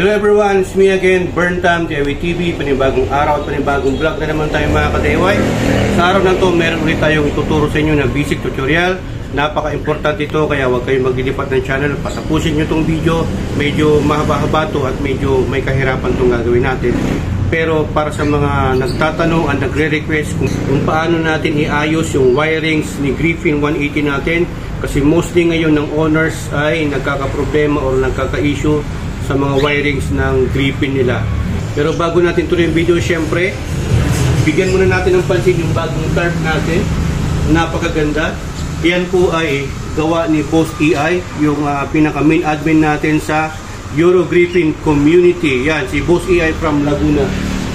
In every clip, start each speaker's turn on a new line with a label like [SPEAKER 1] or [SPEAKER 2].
[SPEAKER 1] Hello everyone, it's me again, Burntam, DIY TV, panibagong araw at panibagong vlog na naman tayo mga ka-DIY. Sa araw na to, meron ulit tayong ituturo sa inyo na basic tutorial. Napaka-importante ito, kaya huwag kayong maglilipat ng channel. Patapusin nyo itong video, medyo mahaba-haba to at medyo may kahirapan itong gagawin natin. Pero para sa mga nagtatanong at nagre-request kung paano natin iayos yung wirings ni Griffin 180 natin, kasi mostly ngayon ng owners ay nagkakaproblema o nagkaka-issue sa mga wirings ng Griffin nila. Pero bago natin tuloy yung video, syempre bigyan muna natin ng pansin yung bagong tarp natin. Napakaganda. Yan po ay gawa ni Boss EI, yung pinaka main admin natin sa Euro Griffin community. Yan, si Boss EI from Laguna.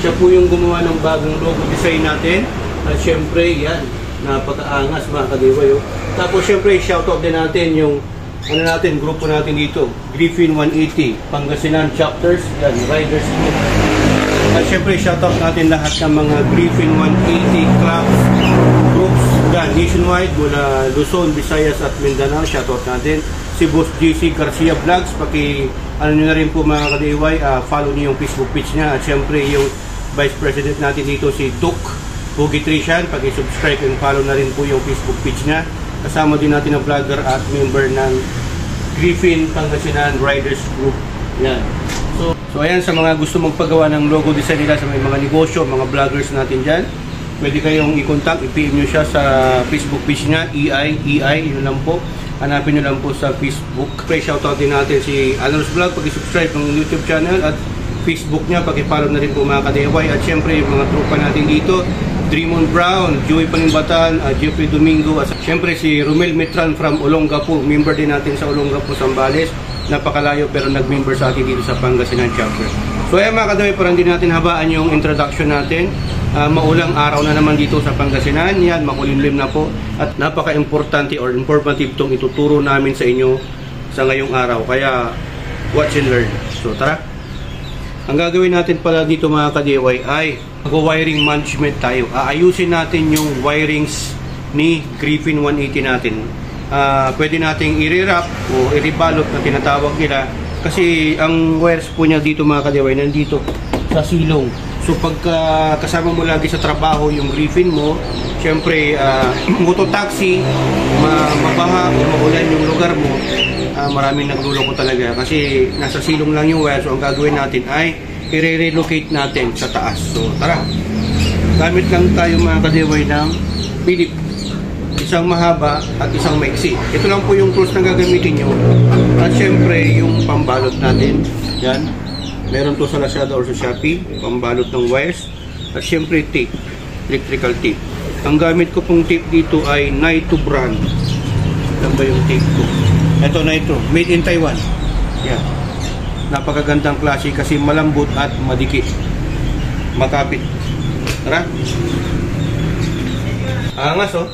[SPEAKER 1] Siya po yung gumawa ng bagong logo design natin. At syempre yan, napakaangas mga ka-DIY. Tapos syempre shoutout din natin yung grupo natin dito, Griffin 180 Pangasinan chapters, yan, riders group. At syempre shoutout natin lahat ng mga Griffin 180 clubs, groups, yan, nationwide, mula Luzon, Visayas at Mindanao. Shoutout natin si Boss JC Garcia Vlogs. Nyo na rin po mga ka-DIY, follow niyo yung Facebook page niya. At syempre yung Vice President natin dito, si Duke Hugitrician, paki-subscribe and follow na rin po yung Facebook page niya. Kasama din natin ang vlogger at member ng Griffin Pangasinan Riders Group. Yan. So ayan, sa mga gusto magpagawa ng logo design nila, sa may mga negosyo, mga vloggers natin dyan, pwede kayong i-contact, i-PM nyo siya sa Facebook page niya, EI, yun lang po. Hanapin nyo lang po sa Facebook. Shoutout din natin si Alon's Vlog, pag-subscribe ng YouTube channel at Facebook niya, pag-follow na rin po mga ka-DIY. At syempre yung mga tropa natin dito, Draymond Brown, Joey Panimbatan, Jeffrey Domingo, at syempre si Romel Mitran from Olongapo, member din natin sa Olongapo, Zambales. Napakalayo pero nag-member sa atin dito sa Pangasinan chapter. So ayan mga ka-DIY, para hindi natin habaan yung introduction natin, maulang araw na naman dito sa Pangasinan. Yan, makulimlim na po at napaka-importante or informative itong ituturo namin sa inyo sa ngayong araw. Kaya watch and learn. So tara! Ang gagawin natin pala dito mga ka-DIY ay mag-wiring management tayo. Aayusin natin yung wirings ni Griffin 180 natin. Pwede nating i-wrap o i-rebalot na tinatawag nila. Kasi ang wires po niya dito mga ka-DIY nandito sa silong. So pagka kasama mo lagi sa trabaho yung Griffin mo, syempre mototaxi, mabaha o maulan yung lugar mo, maraming nagluloko talaga kasi nasa silong lang yung wire. So ang gagawin natin ay i-relocate natin sa taas. So tara, gamit lang tayo mga ka-DIY ng Philip, isang mahaba at isang maiksi. Ito lang po yung tools na gagamitin nyo. At syempre yung pambalot natin, yan, meron to sa Lazada or sa Shopee, pambalot ng wires. At syempre tape, electrical tape. Ang gamit ko pong tape dito ay Naito brand. Yan ba yung tape ko? Ito Naito, made in Taiwan. Yan, napakagandang klase kasi malambot at madikit, makapit. Tara, angas oh,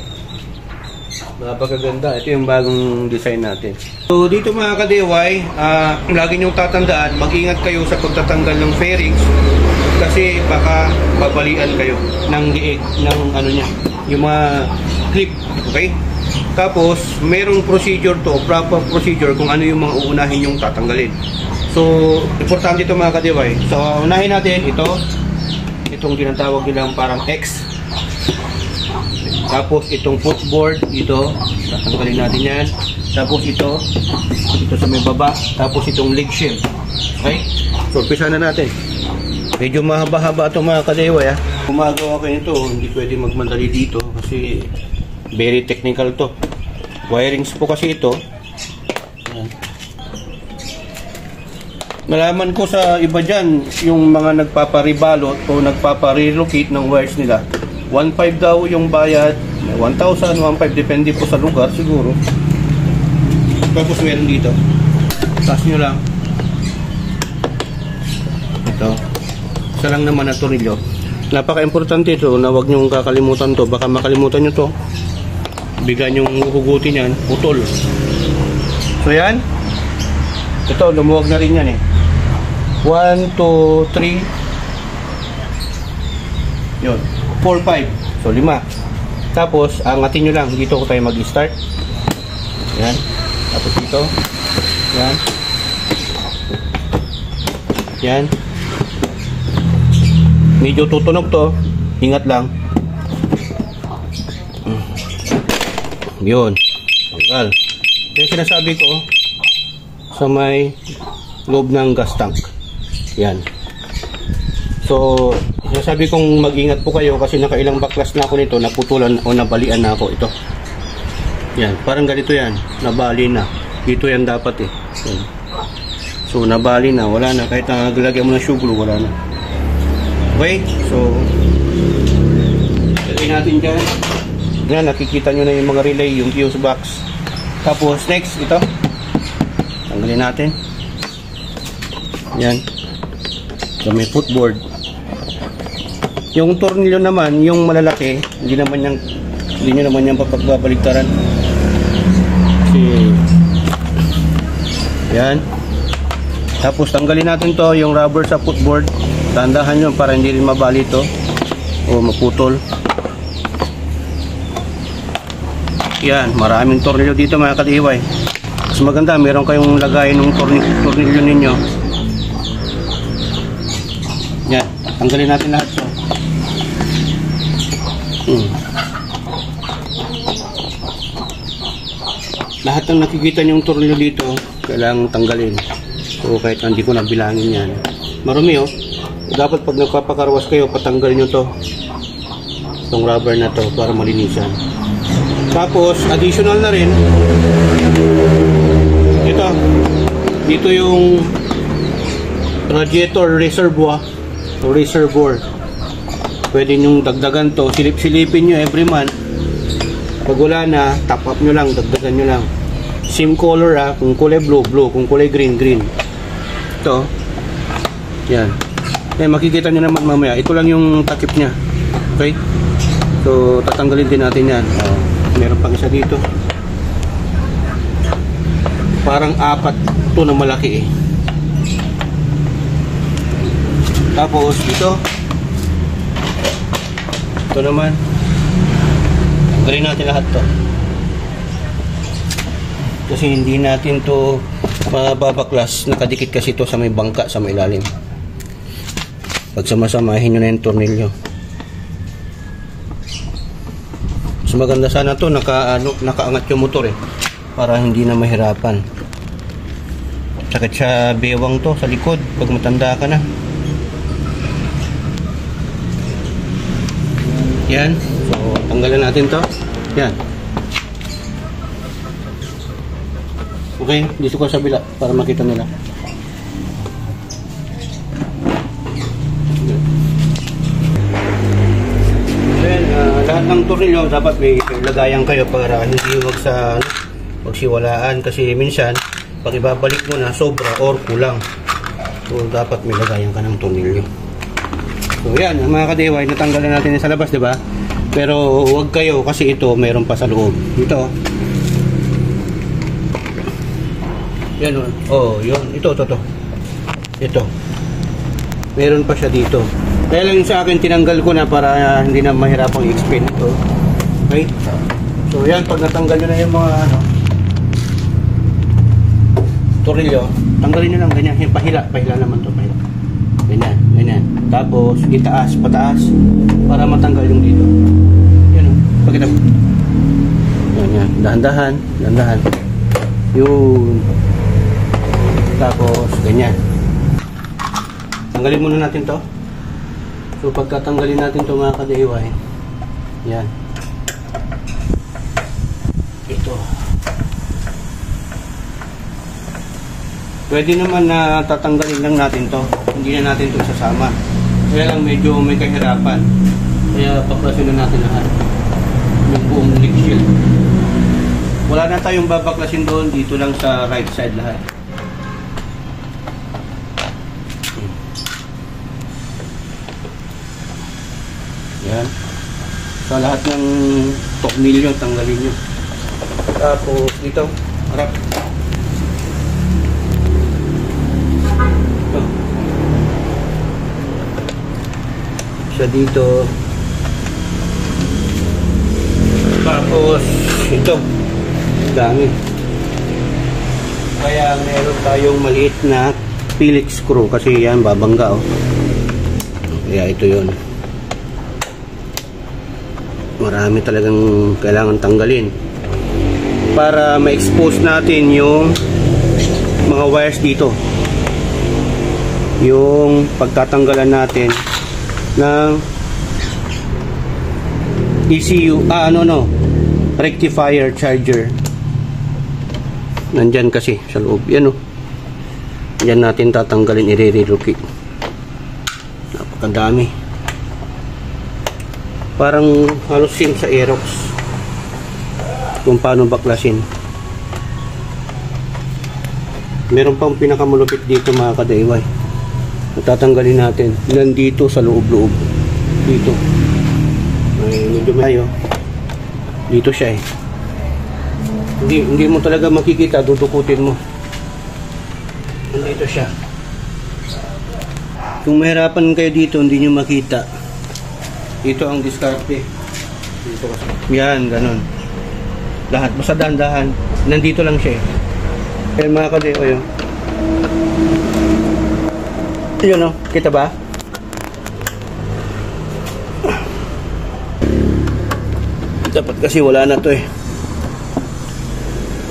[SPEAKER 1] napakaganda. Ito yung bagong design natin. So dito mga ka-DIY, lagi nyong tatandaan, mag-ingat kayo sa pagtatanggal ng fairings kasi baka babalian kayo ng liig ng ano niya, yung mga clip. Okay, tapos merong procedure to, proper procedure kung ano yung mga uunahin yung tatanggalin. So importante ito mga ka-DIY. So unahin natin itong tinatawag nilang parang X. Tapos itong footboard dito, tatanggalin natin yan. Tapos ito sa may baba. Tapos itong leg shield. Okay, so umpisa na natin. Medyo mahaba-haba ito mga ka-DIY. Gumagawa ko nito, hindi pwede magmadali dito kasi very technical to. Wirings po kasi ito. Ayan. Nalaman ko sa iba dyan, yung mga nagpaparibalot o nagpaparelocate ng wires nila, 1.5 daw yung bayad, 1,000, 1.5, depende po sa lugar siguro. Tapos meron dito, taas nyo lang ito, isa lang naman na tornilyo. Napaka-importante ito na huwag nyo kakalimutan to, baka makalimutan nyo to, bigla nyo hugutin yan, putol. So yan, ito lumuwag na rin yan eh. 1, 2, 3, yun, 4, 5, so 5. Tapos angatin nyo lang, dito ko tayo mag-start. Yan, tapos dito, yan, Yan. Medyo tutunog to. Ingat lang. Yun. Tanggal. Yung sinasabi ko sa may loob ng gas tank. Yan. So, sinasabi kong mag-ingat po kayo kasi nakailang baklas na ako nito, naputulan o nabalian na ako ito. Yan, parang ganito yan. Nabali na. Dito yan dapat eh. Yan. So, nabali na. Wala na. Kahit naglagyan mo ng sugar, wala na. Okay? So, lagay natin dyan. Yan, nakikita nyo na yung mga relay, yung fuse box. Tapos, next, ito. Tanggalin natin. Yan. So, may footboard. Yung tornilyo naman, yung malalaki, hindi nyo naman yung papagbabaligtaran. Kasi, yan. Tapos, tanggalin natin to, yung rubber sa footboard. Tandahan nyo para hindi rin mabali to o maputol. Yan, maraming tornilyo dito mga ka-DIY. Mas maganda, meron kayong lagay ng tornilyo ninyo. Yan, tanggalin natin lahat to. Lahat ng nakikita nyong tornilyo dito, kailangang tanggalin. So kahit hindi ko nabilangin yan. Marumi oh. Dapat pag nagpapakarwas kayo, patanggal nyo to. Itong rubber na to para malinisan. Tapos, additional na rin, dito yung radiator reservoir o reservoir. Pwede nyong dagdagan to, silip-silipin nyo every month. Pag wala na, top up nyo lang, dagdagan nyo lang. Same color ah, kung kulay blue, blue, kung kulay green, green. Ito, yan. Eh, makikita nyo naman mamaya, ito lang yung takip nya. Okay? So, tatanggalin din natin yan. Meron pang isa dito. Parang apat to na malaki eh. Tapos ito naman, tanggalin natin lahat to kasi hindi natin to mababaklas. Nakadikit kasi to sa may bangka sa may ilalim. Pag samasamahin nyo na yung tornilyo, maganda sana to nakaangat yung motor eh para hindi na mahirapan. Sakit sa bewang to sa likod pag matanda ka na. Yan, so tanggalan natin to. Yan, okay, dito ko sa bila para makita nila. Lahat ng tornilyo dapat may lagayan kayo para hindi magsiwalaan kasi minsan pag ibabalik mo na sobra or kulang. So dapat may lagayan ka ng tornilyo. So yan mga ka-DIY, natanggalan natin sa labas, di ba? Pero huwag kayo kasi ito mayroon pa sa loob. Ito. Yan oh, yun. Ito. Meron pa siya dito. Kaya lang sa akin tinanggal ko na para hindi na mahirapang i-explain ito. Okay? So yan, pag natanggal nyo na yung mga tornilyo, tanggalin nyo lang ganyan. Pahila naman to, pahila. Ganyan. Tapos itaas, pataas para matanggal yung dito. Yan o, pakita mo. Yan. Dahan-dahan. Yun. Tapos ganyan. Tanggalin muna natin to. So pagkatanggalin natin ito mga ka-DIY, yan, ito pwede naman na tatanggalin lang natin to, hindi na natin ito sasama, kaya lang medyo may kahirapan, kaya baklasin na natin lahat yung buong leak shield. Wala na tayong babaklasin doon, dito lang sa right side lahat. Yan. So lahat ng tornilyo tanggalin nyo. Tapos dito, harap. Ito. Siya dito. Tapos ito. Dami. Kaya meron tayong maliit na Phillips screw kasi yan babangga, oh. Kaya ito yun. Marami talagang kailangan tanggalin para ma-expose natin yung mga wires dito, yung pagtatanggalan natin ng ECU, rectifier charger. Nandyan kasi sa loob, yan, oh. Yan natin tatanggalin, i-relocate. Napakadami, parang halos same sa Aerox kung paano baklasin. Meron pang pinakamalupit dito mga ka-DIY. Tatanggalin natin nandito sa loob-loob dito. Ay, medyo mayo dito siya, eh. Hindi mo talaga makikita, dudukutin mo. Nandito siya. Kung mahirapan kayo dito, hindi nyo makita. Ito ang diskarte. Dito kasi. Yan, ganun. Lahat, basta dahan-dahan. Nandito lang siya, eh. Yan mga ka-DIY, oh. Yun, oh. Kita ba? Dapat kasi wala na to, eh.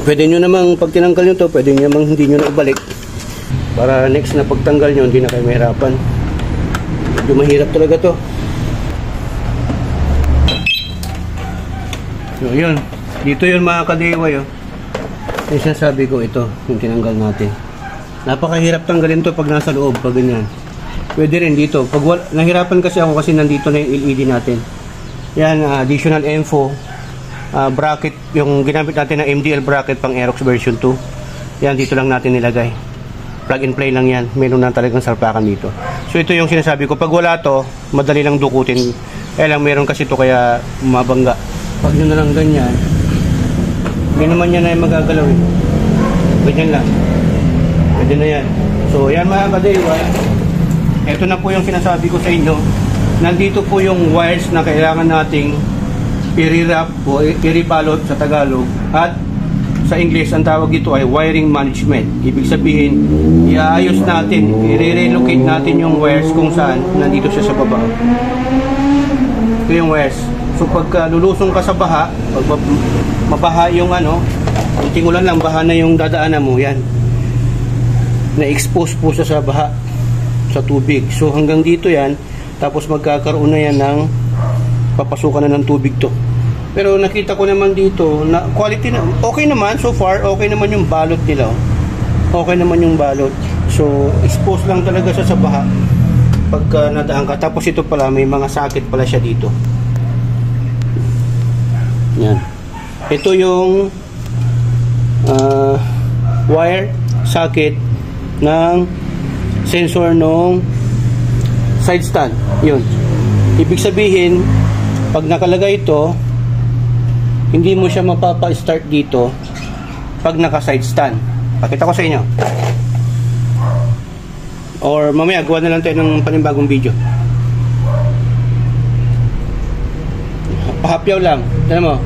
[SPEAKER 1] Pwede nyo namang pag tinanggal nyo to, pwede nyo namang hindi nyo na ibalik. Para next na pagtanggal nyo, hindi na kayo mahirapan. Medyo mahirap talaga to. So, yun. Dito yun mga ka-DIY, oh. Yung sinasabi ko, ito, yung tinanggal natin. Napakahirap tanggalin to pag nasa loob, pag ganyan. Pwede rin dito. Pag nahirapan kasi ako kasi nandito na yung LED natin. Yan, additional info. Bracket, yung ginamit natin na MDL bracket pang Aerox version 2. Yan, dito lang natin nilagay. Plug and play lang yan. Meron na talagang salpakan dito. So, ito yung sinasabi ko. Pag wala to, madali lang dukutin. Kaya lang, meron kasi to kaya mabangga. Pag nyo na lang ganyan, hindi naman yan na yung magagalaw, eh. Ganyan lang. Pwede na yan. So, yan mga ka-DIY. Ito na po yung sinasabi ko sa inyo. Nandito po yung wires na kailangan nating i-wrap o i-rebalot sa Tagalog, at sa English ang tawag dito ay wiring management. Ibig sabihin, iaayos natin, i-relocate natin yung wires kung saan nandito siya sa baba. Ito yung wires. So pagka lulusong ka sa baha, pag mabaha yung kunting ulan lang, baha na yung dadaanan mo, yan. Na-expose po siya sa baha, sa tubig. So hanggang dito yan, tapos magkakaroon na yan ng papasukan na ng tubig to. Pero nakita ko naman dito na quality na okay naman so far, okay naman yung balot nila, oh. Okay naman yung balot. So exposed lang talaga siya sa baha pagka nadaan ka. Tapos ito pala, may mga socket pala siya dito. Yan. Ito yung wire socket ng sensor nung side stand. Yun. Ibig sabihin, pag nakalagay ito, hindi mo siya mapapa-start dito pag naka-side stand. Pakita ko sa inyo. Or mamaya, gawa na lang tayo ng panibagong video. Pahapyaw lang. Tignan mo.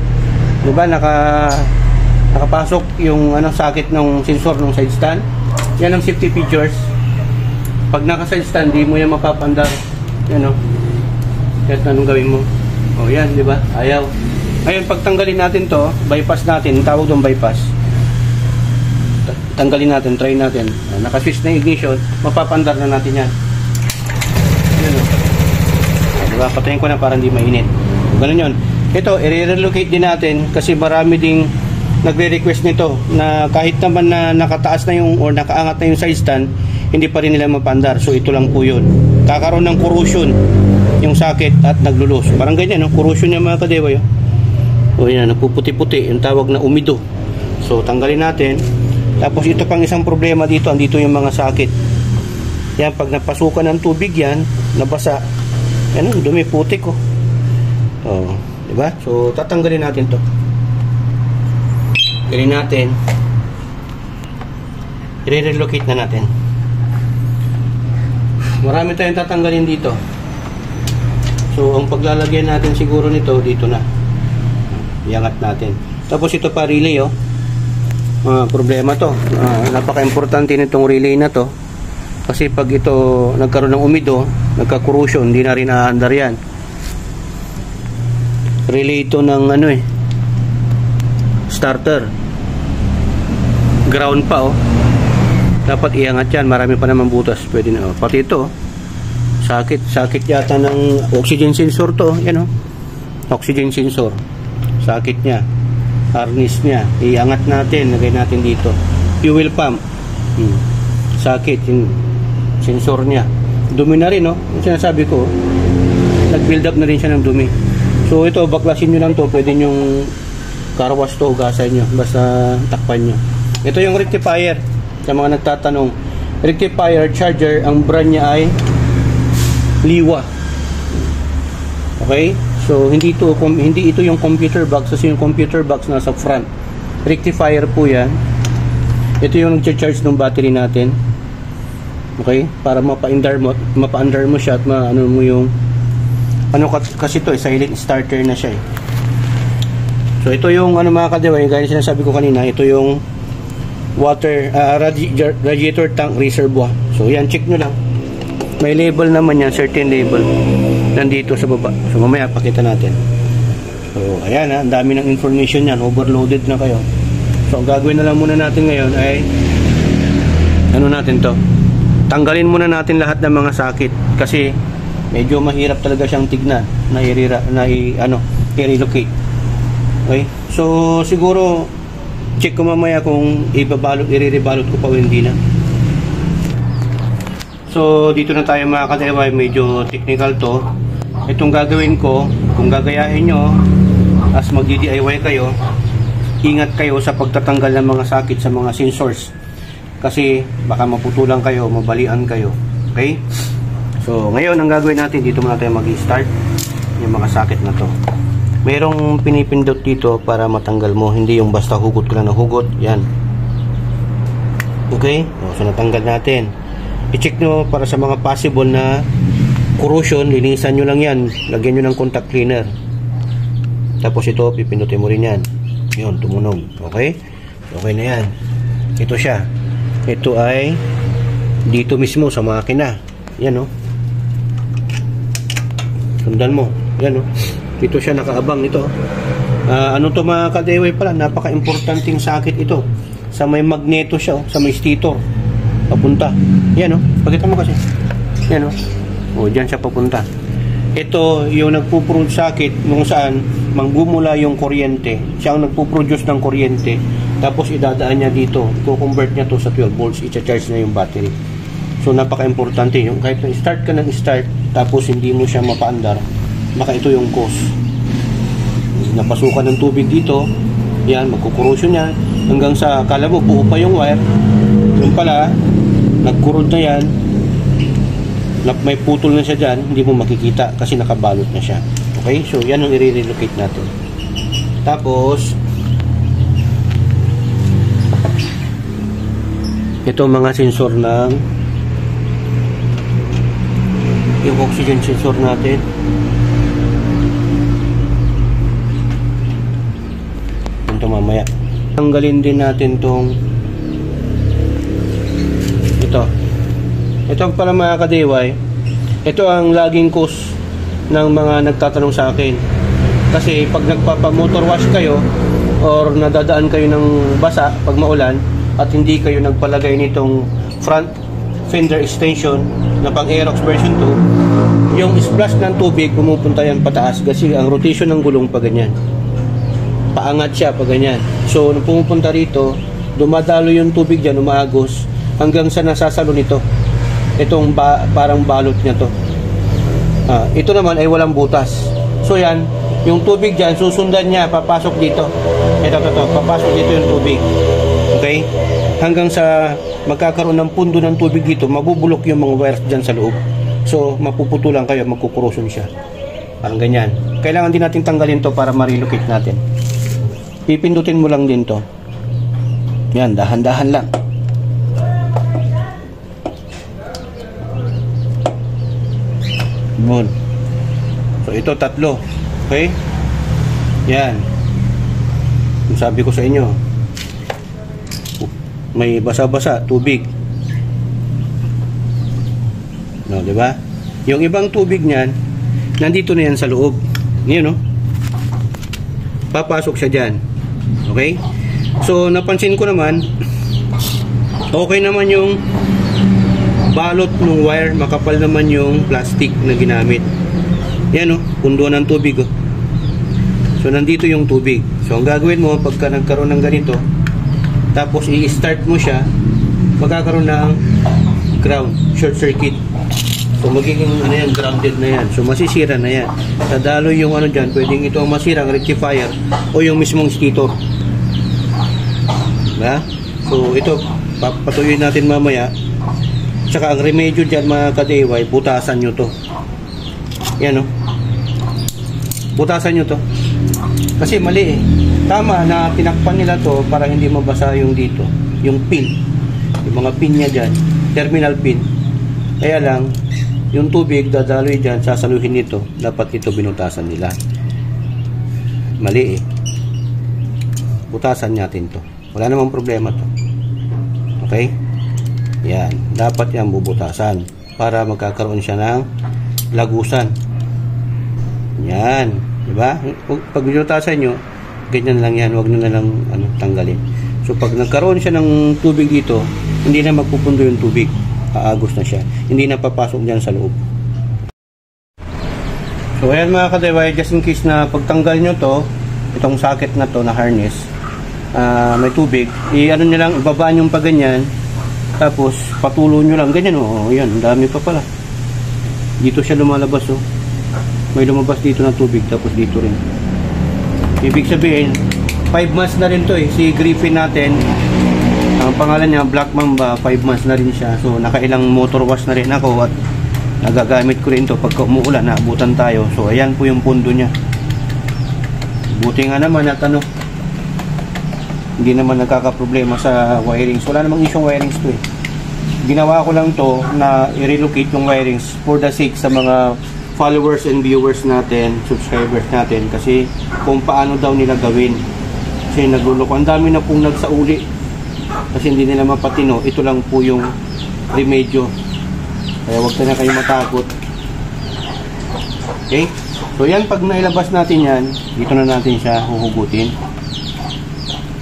[SPEAKER 1] Diba, nakapasok yung socket ng sensor ng side stand. Yan ang safety features. Pag naka-side stand, di mo yan mapapandar. Yan, o. Kahit anong gawin mo. O, yan, di ba? Ayaw. Ngayon, pag tanggalin natin to, bypass natin. Tawag doon bypass. Tanggalin natin, try natin. Naka-switch na ignition, mapapandar na natin yan. Yan, o. Di ba? Patayin ko na para hindi mainit. Ganun yun. Ito, i-relocate din natin kasi marami ding nagre-request nito na kahit naman na nakataas na yung or nakaangat na yung side stand, hindi pa rin nila mapandar. So ito lang po yun. Kakaroon ng corrosion yung socket at naglulus. Parang ganyan, no? Corrosion yung mga ka-DIY. O yan, nagpuputi-puti. Yung tawag na umido. So tanggalin natin. Tapos ito pang isang problema dito. Andito yung mga socket. Yan, pag napasukan ng tubig yan, nabasa. Yan, dumi, putik, oh. Oh, diba? So tatanggalin natin to. Tanggalin natin. I-relocate na natin. Marami tayong tatanggalin dito. So ang paglalagyan natin siguro nito dito na. Iangat natin. Tapos ito pa relay, oh. Problema to. Napaka-importante nitong relay na to. Kasi pag ito nagkaroon ng umido, nagka-corrosion, hindi na rin aandar yan. Relay ito ng ano starter. Ground pa dapat iangat yan, marami pa naman butas. Pwede na pati ito sakit yata ng oxygen sensor to. Yan oxygen sensor, sakit nya, harness nya, iangat natin, lagay natin dito. Fuel pump, sakit yung sensor nya, dumi na rin yung sinasabi ko, nag build up na rin siya ng dumi. So ito, baklasin nyo lang to, pwede nyong carwash to, hugasan nyo, basta takpan nyo. Ito yung rectifier, sa mga nagtatanong, rectifier charger, ang brand nya ay Liwa. Okay, so hindi ito yung computer box, kasi yung computer box nasa front. Rectifier po yan. Ito yung nag-charge ng battery natin, okay, para mapa-under mo siya at maano mo yung kasi ito silent starter na siya So ito yung mga kadiway, gaya sinasabi ko kanina, ito yung water radiator tank reservoir. So yan, check nyo lang, may label naman yan, certain label nandito sa baba. So mamaya pakita natin. So ayan ang dami ng information yan, overloaded na kayo. So ang gagawin na lang muna natin ngayon ay natin to, tanggalin muna natin lahat ng mga sakit, kasi medyo mahirap talaga siyang tignan na i-relocate. Okay, so siguro check ko mamaya kung i-rebalot ko pa o hindi na. So dito na tayo mga ka-DIY, medyo technical to. Itong gagawin ko, kung gagayahin nyo as mag-DIY kayo, ingat kayo sa pagtatanggal ng mga sakit sa mga sensors, kasi baka maputulan kayo, mabalian kayo. Okay, so ngayon ang gagawin natin, dito muna tayo mag-start yung mga sakit na to. Merong pinipindot dito para matanggal mo, hindi yung basta hugot ka lang ng hugot. Yan, okay, so natanggal natin. I-check nyo para sa mga possible na corrosion, linisan nyo lang yan, lagyan nyo ng contact cleaner, tapos ito pipindutin mo rin yan, yun, tumunog. Okay, okay na yan. Ito siya, ito ay dito mismo sa makina, yan sundan mo, yan dito siya nakaabang ito. Ano to mga ka-DIY pala, napaka-importanting sakit ito, sa may magneto siya, sa may stator papunta. Yan pakita mo kasi. Yan diyan siya papunta. Ito yung nagpo-produce sakit kung saan manggumula yung kuryente. Siya ang nagpo-produce ng kuryente. Tapos idadaan niya dito. I-convert niya to sa 12 volts. I-charge na yung battery. So napaka-importante yung kahit na start ka ng start tapos hindi mo siya mapaandar, baka ito yung cause. Napasukan ng tubig dito. Yan, magkukorosyon yan. Hanggang sa akala mo buo pa yung wire. Yung pala nagkurod na yan, may putol na siya dyan, hindi mo makikita kasi nakabalot na siya. Okay, so yan ang i-relocate natin. Tapos ito mga sensor ng yung oxygen sensor natin. Ito mamaya tanggalin din natin tong ito pala mga ka-DIY, ito ang laging cause ng mga nagtatanong sa akin. Kasi pag nagpapa-motor wash kayo or nadadaan kayo ng basa pag maulan at hindi kayo nagpalagay nitong front fender extension na pang Aerox version 2, yung splash ng tubig pumupunta yan pataas kasi ang rotation ng gulong pa ganyan, paangat siya pa ganyan. So nung pumupunta rito, dumadalo yung tubig dyan, umaagos hanggang sa nasasalo nito. Itong parang balot niya to. Ito naman ay walang butas. So yan, yung tubig dyan, susundan niya, papasok dito. Ito, papasok dito yung tubig. Okay? Hanggang sa magkakaroon ng pundo ng tubig dito, mabubulok yung mga wires dyan sa loob. So, mapuputulan kayo, magkukorosyon siya. Parang ganyan. Kailangan din natin tanggalin to para ma-relocate natin. Pipindutin mo lang din to. Yan, dahan-dahan lang. Bon. So ito tatlo. Okay? Yan. Yung sabi ko sa inyo, may basa-basa, tubig. No, di ba? Yung ibang tubig niyan, nandito na yan sa loob. Yan, no? Papasok siya dyan. Okay? So, napansin ko naman, okay naman yung balot ng wire, makapal naman yung plastic na ginamit. Yan, no? Pundo ng tubig, oh. So, nandito yung tubig. So, ang gagawin mo, pagka nagkaroon ng ganito, tapos i-start mo siya, magkakaroon ng ground, short circuit. So, magiging ano yan, grounded na yan. So, masisira na yan. Dadalo yung ano dyan, pwedeng ito ang masira, ang rectifier, o yung mismong stator. Diba? So, ito, papatuloy natin mamaya. Tsaka, ang remedyo dyan, mga ka-DIY, butasan nyo to. Yan, no? Butasan nyo to. Kasi mali eh. Tama na tinakpan nila to para hindi mabasa yung dito. Yung pin. Yung mga pin niya dyan. Terminal pin. Kaya lang, yung tubig dadaloy dyan, sasaluhin nito. Dapat ito binutasan nila. Mali eh. Butasan natin to. Wala namang problema to. Okay? Yan. Dapat yan bubutasan. Para magkakaroon siya ng lagusan. Yan. Diba? Pag binutasan nyo, ganyan lang yan. Huwag nyo na lang tanggalin. So, pag nagkaroon siya ng tubig dito, hindi na magpupundo yung tubig. Aagos na siya. Hindi na papasok dyan sa loob. So, ayan mga ka-DIY, just in case na pagtanggal nyo to, itong socket na to na harness, may tubig, i-ano nyo lang, ibabaan yung paganyan, tapos patulo nyo lang, ganyan o, yan, dami pa pala. Dito siya lumalabas o. May lumabas dito na tubig, tapos dito rin. Ibig sabihin, 5 months na rin to eh. Si Griffin natin, ang pangalan niya, Black Mamba, 5 months na rin siya. So, nakailang motor wash na rin ako at nagagamit ko rin to pagka umuulan, naabutan tayo. So, ayan po yung pundo niya. Buti nga naman at hindi naman nagkakaproblema sa wirings. Wala namang isyong wirings to eh. Ginawa ko lang to na i-relocate yung wirings for the sake sa mga followers and viewers natin, subscribers natin, kasi kung paano daw nila gawin. Kasi nagluloko. Ang dami na pong nagsauli kasi hindi nila mapatino. Ito lang po yung remedyo. Kaya huwag na kayo matakot. Okay? So yan, pag nailabas natin yan, dito na natin siya huhugutin.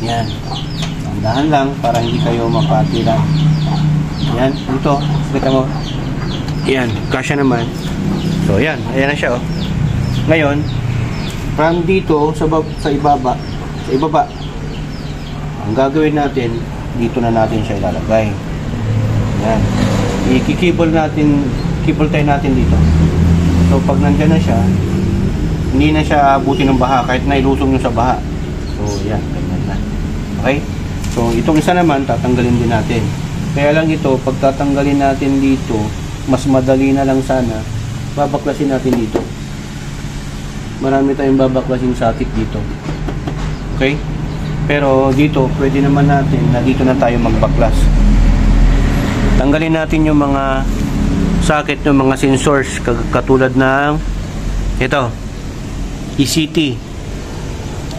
[SPEAKER 1] Yan. Dahan lang para hindi kayo mapatilan. Yan. Ito. Kita mo. Yan. Kasya naman. So yan. Ayan na siya oh. Ngayon, from dito sa ibaba, ang gagawin natin, dito na natin siya ilalagay. Yan. I-kibble tayo natin dito. So pag nandyan na siya, hindi na siya abutin ng baha kahit nailusong nyo sa baha. So yan, ganyan na. Okay? So itong isa naman, tatanggalin din natin. Kaya lang ito, pag tatanggalin natin dito, mas madali na lang sana, babaklasin natin dito. Marami tayong babaklasin socket dito. Okay? Pero dito, pwede naman natin na dito na tayo magbaklas. Tanggalin natin yung mga socket ng mga sensors katulad ng ito, ECT,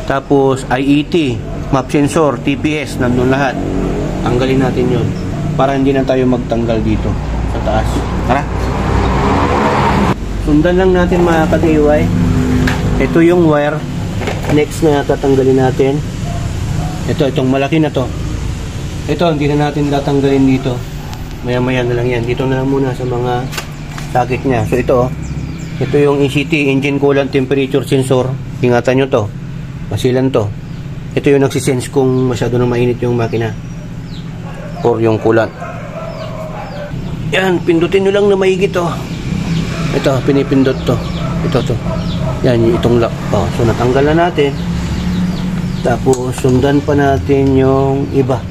[SPEAKER 1] tapos IET, map sensor, TPS, nandun lahat. Tanggalin natin yun para hindi na tayo magtanggal dito sa taas. Tara! Sundan lang natin mga ka-DIY. Ito yung wire. Next na tatanggalin natin. Itong malaki na to. Ito, hindi na natin tatanggalin dito. Maya-maya na lang yan. Dito na lang muna sa mga socket niya. So ito, ito yung ECT, engine coolant temperature sensor. Ingatan nyo to. Masilan to. Ito yung nagsisense kung masyado na mainit yung makina or yung coolant. Yan, pindutin nyo lang na maigit to. Ito, pinipindot to. Ito to. Yan, itong lock. Oh, so natanggal na natin. Tapos sundan pa natin yung iba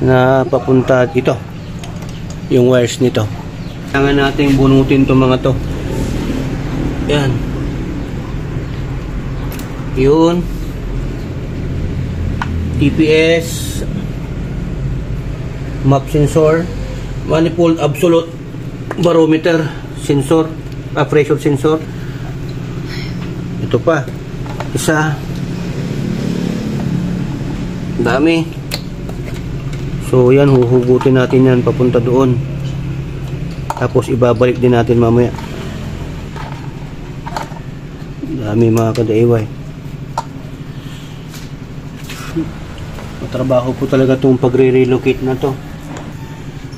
[SPEAKER 1] na papunta ito. Yung wires nito. Kailangan natin bunutin to mga to. Yan. Yun. TPS, map sensor, manifold absolute barometer sensor, pressure sensor. Ito pa. Isa. Dami. So yan, huhugutin natin yan papunta doon. Tapos ibabalik din natin mamaya. Dami mga ka-DIY. Matrabaho po talaga itong pagre-relocate na to.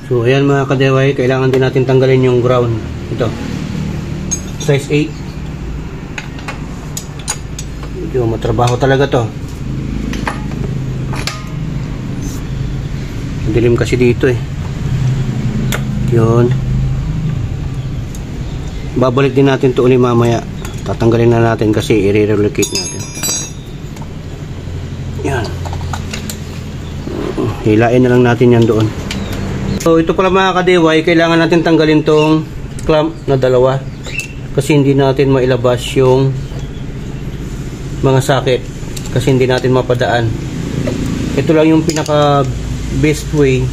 [SPEAKER 1] So ayan mga ka-DIY, kailangan din natin tanggalin yung ground. Ito, size 8. Medyo matrabaho talaga to. Dilim kasi dito eh. Yun. Babalik din natin to uli mamaya. Tatanggalin na natin kasi i-relocate natin. Yan. Hilain na lang natin yan doon. So ito pala mga ka-DIY, kailangan natin tanggalin tong clamp na dalawa. Kasi hindi natin mailabas yung mga sakit. Kasi hindi natin mapadaan. Ito lang yung pinaka best way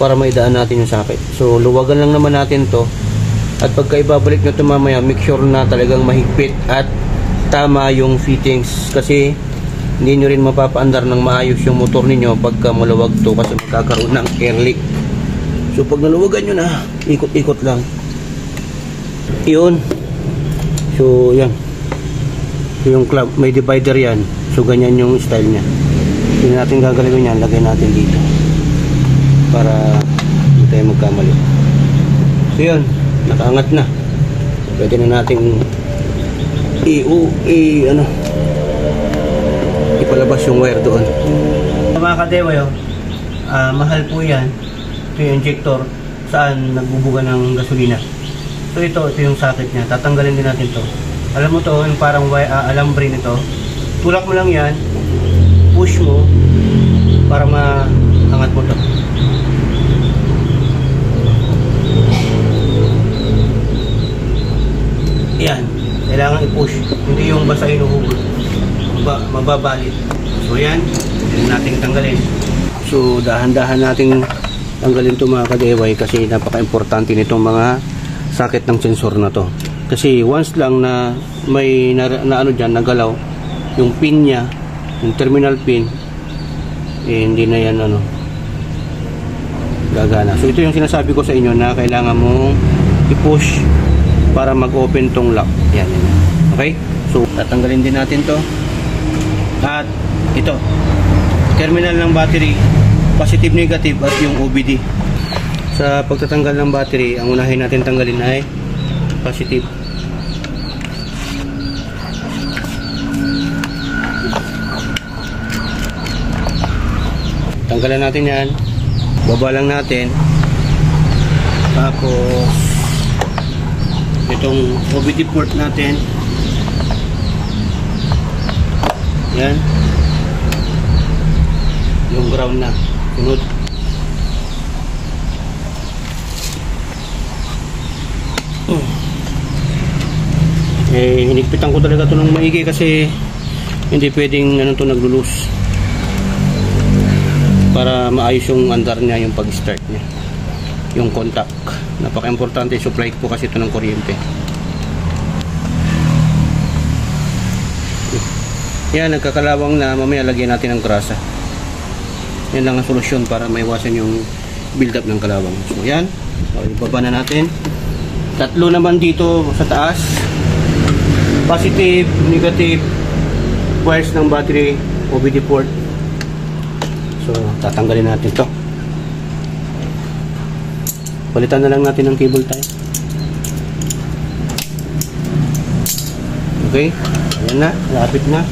[SPEAKER 1] para maidaan natin yung sakit. So luwagan lang naman natin to. At pagka ibabalik nyo ito mamaya, make sure na talagang mahigpit at tama yung fittings. Kasi hindi nyo rin mapapaandar ng maayos yung motor ninyo pagka maluwag to, kasi magkakaroon ng air leak. So pag naluwagan nyo na, ikot-ikot lang. Yun. So yan. So, yung clamp, may divider yan. So ganyan yung style nya. Hindi natin gagalawin yan, lagay natin dito para hindi tayo magkamali. So yun, nakaangat na. Pwede na nating ipalabas yung wire doon. Mga ka-DIY, mahal po yan. Ito yung injector saan nagbubuga ng gasolina. So ito yung socket nya. Tatanggalin din natin to. Alam mo to, yung parang alambre nito. Tulak mo lang yan, push mo para maangat mo to. Yan, kailangan i-push, hindi yung basta inuhubog, mababalit. So yan, hindi natin tanggalin. So dahan-dahan nating tanggalin to mga ka-DIY kasi napaka-importante nitong mga socket ng sensor na to. Kasi once lang na may ano dyan, nagalaw yung pin nya, yung terminal pin, hindi na yan gagana. So ito yung sinasabi ko sa inyo na kailangan mong i-push para mag-open tong lock. Yan. Okay? So, tatanggalin din natin to. At ito, terminal ng battery, positive, negative at yung OBD. Sa pagtatanggal ng battery, ang unahin natin tanggalin ay positive. Tanggalan natin yan. Baba lang natin. Tapos itong OBD port natin, yan, yung ground na sunod. Hinigpitan ko talaga ito ng maigi kasi hindi pwedeng to naglulus, para maayos yung andar niya, yung pag-start niya, yung contact. Napaka-importante, supply po kasi ito ng kuryente. Yan, nagkakalawang na, mamaya lagyan natin ng grasa. Yan lang ang solusyon para maiwasan yung build up ng kalawang. So yan, ibaba na natin. Tatlo naman dito sa taas, positive, negative wires ng battery, OBD port. So tatanggalin natin to. Palitan na lang natin ng cable tie. Okay, ayan na, lapit na.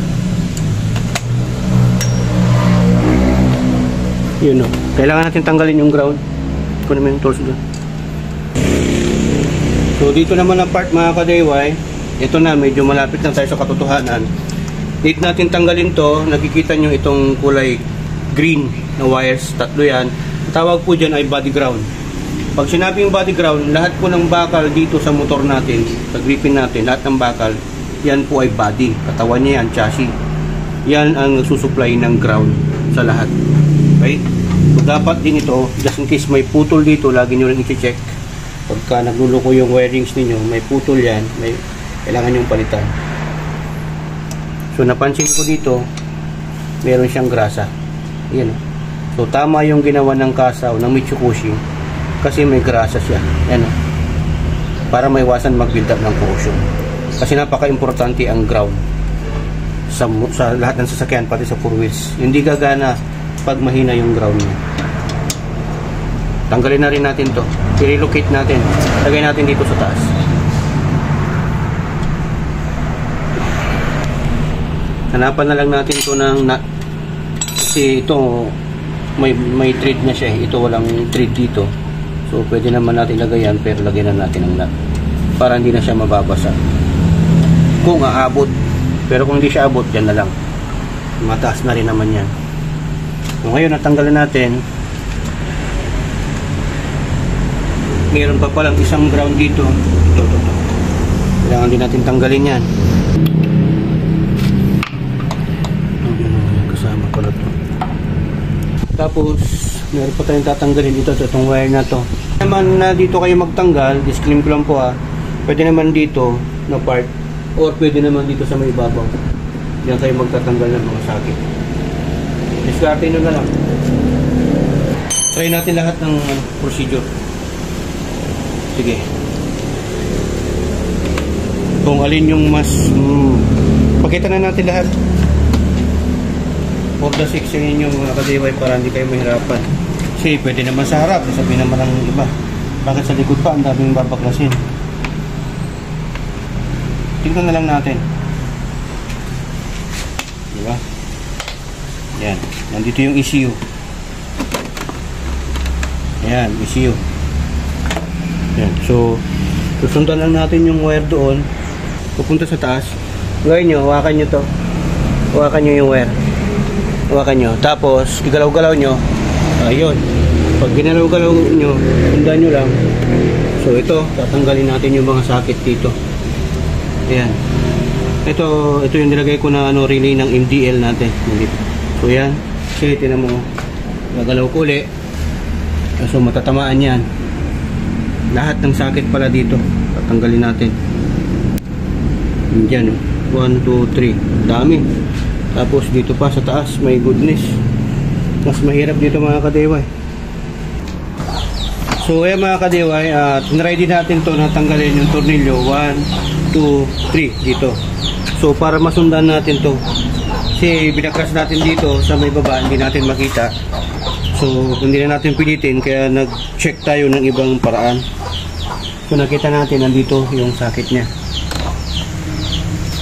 [SPEAKER 1] Yun o, kailangan natin tanggalin yung ground. Kung naman yung tools doon. So dito naman ang part mga ka-DIY, ito na, medyo malapit na tayo sa katotohanan. Dito natin tanggalin to. Nakikita nyo itong kulay green na wires, tatlo yan. Tawag po dyan ay body ground. Pag sinabing body ground, lahat po ng bakal dito sa motor natin, sa gripin natin, lahat ng bakal, yan po ay body. Katawan niya yan, chassis. Yan ang susupply ng ground sa lahat. Okay? So dapat din ito, just in case may putol dito, lagi nyo rin i-check. Pagka nagluluko yung wirings ninyo, may putol yan, kailangan nyo palitan. So napansin ko dito, meron siyang grasa. Yan. So tama yung ginawa ng Kasa o ng Mitsubishi kasi may grasa siya. Yan. para maiwasan mag-build up ng corrosion. Kasi napaka-importante ang ground sa lahat ng sasakyan, pati sa 4 wheels. Hindi gagana pag mahina yung ground niya. Tanggalin na rin natin to. I-relocate natin. Lagay natin dito sa taas. Hanapan na lang natin to ng nut. Kasi ito may thread na siya eh. Ito walang thread dito. So pwede naman natin lagayan, pero lagyan na natin ang nut para hindi na siya mababasa kung aabot. Pero kung hindi siya abot, dyan na lang. Mataas na rin naman yan. So ngayon natanggalan natin. Meron pa palang isang ground dito. Ito. Kailangan din natin tanggalin yan. Kasama pala to. Tapos meron pa tayong tatanggalin dito, itong wire na to. Naman na dito kayo magtanggal, disclaim ko lang po pwede naman dito na part, or pwede naman dito sa may ibabaw. Diyan kayo magtatanggal ng mga sakit. Discarte nyo na lang. Try natin lahat ng procedure. Sige. Kung alin yung mas pakita na natin lahat. For the 6 yung inyong mga ka-DIY para hindi kayo mahirapan. Kasi pwede naman sa harap, sabihin naman ng iba, bakit sa likod pa ang daming babaklasin. Tingnan na lang natin. Diba? Yan. Nandito yung ECU. Yan, ECU. Yan. So, susundan lang natin yung wire doon. Pupunta sa taas. Gawin nyo, hawakan nyo to. Hawakan nyo yung wire. Hawakan nyo. Tapos, igalaw-galaw nyo. Ayun. Pag ginalaw-galaw nyo, sundan nyo lang. So, ito, tatanggalin natin yung mga sakit dito. Ayan. Ito yung nilagay ko na relay ng MDL natin. So, yan. Kasi, tinan mo, gagalaw ko ulit. So, matatamaan yan. Lahat ng sakit pala dito. Tatanggalin natin. Diyan, 1, 2, 3. Dami. Tapos dito pa sa taas, may goodness. Mas mahirap dito mga ka-DIY. So ayan mga ka-DIY, tinry din natin to na tanggalin yung tornilyo 1, 2, 3 dito. So para masundan natin to, kasi binakras natin dito sa may baba, hindi natin makita. So hindi na natin pilitin, kaya nag-check tayo ng ibang paraan. So nakita natin nandito yung sakit niya.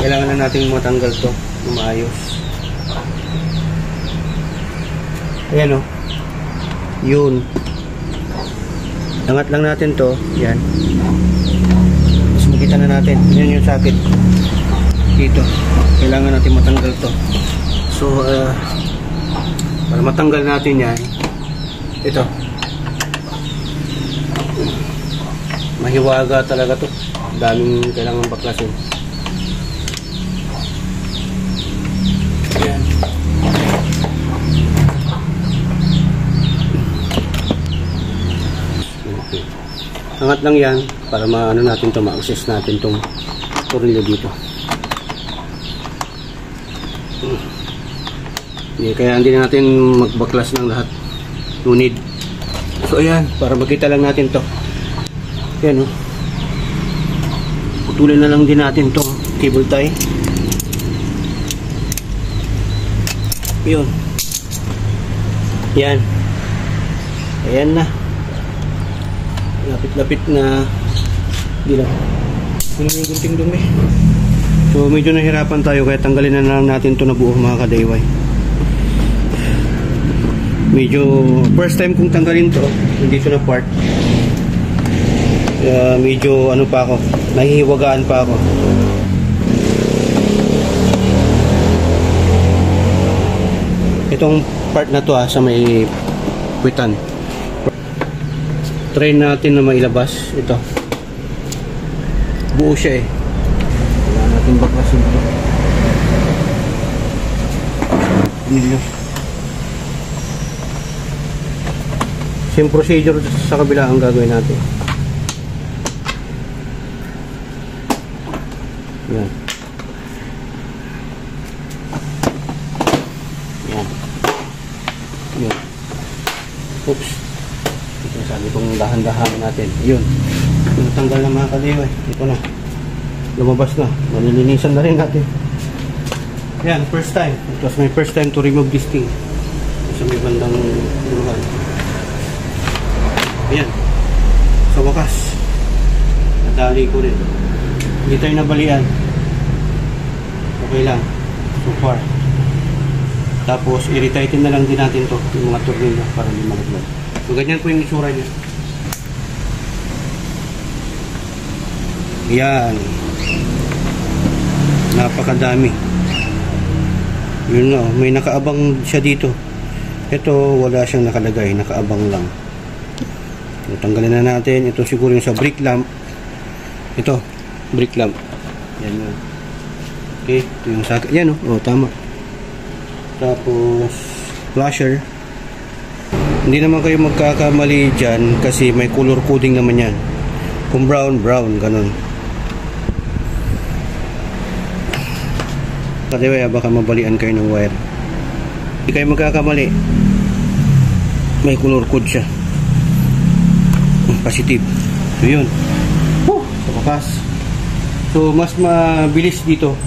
[SPEAKER 1] Kailangan na natin matanggal to na maayos. Ayan o. Yun. Angat lang natin to. Yan. Tapos makita na natin. Yan yung sakit. Dito. Kailangan natin matanggal to. So, para matanggal natin yan, ito. Mahiwaga talaga to. Daming kailangan baklasin. Ayan. Okay. Angat lang yan para maano natin to, ma-access natin tong tornilyo dito. Kaya hindi natin magbaklas ng lahat. No need. So ayan, para makita lang natin to. Ayan o. Putulin na lang din natin tong cable tie. Yun. Yan. Ayan na. Lapit-lapit na. Hindi lang. Ano yung gunting dumi. So medyo nahirapan tayo, kaya tanggalin na lang natin to na buo mga ka-DIY. Medyo first time kong tanggalin to, hindi to na part. Medyo ano pa ako, nahihiwagaan pa ako. Itong part na to sa may puwitan. Try natin na mailabas ito. Buo siya eh. Kailangan natin baklasin ito. Nilo. Same procedure sa kabila ang gagawin natin. Yan. Yan. Yan. Oops. Ito sabi kong dahan-dahan natin. Yun. Natanggal na mga kadiway. Ito na. Lumabas na. Malilinisan na rin natin. Yan, first time. It was my first time to remove this thing. Sa may bandang lugar. Ayan. Sa wakas. Nadali ko rin. Hindi tayo nabalian. Okay lang. So far. Tapos, i-retighten na lang din natin to. Yung mga tornilyo para hindi malaglag. So, ganyan po yung isura niya. Yan. Napakadami. Yun na, may nakaabang siya dito. Ito, wala siyang nakalagay. Nakaabang lang. So, tanggalin na natin. Ito siguro yung sa brake lamp. Ito, brake lamp. Yan yun. Okay, ito yung socket. Yan o, tama. Tapos, flasher. Hindi naman kayo magkakamali dyan kasi may color coding naman yan. Kung brown, brown, ganun. Kadiway, baka mabalian kayo ng wire. Hindi kayo magkakamali. May color code siya. Positive. So yun. Sa wakas. So mas mabilis dito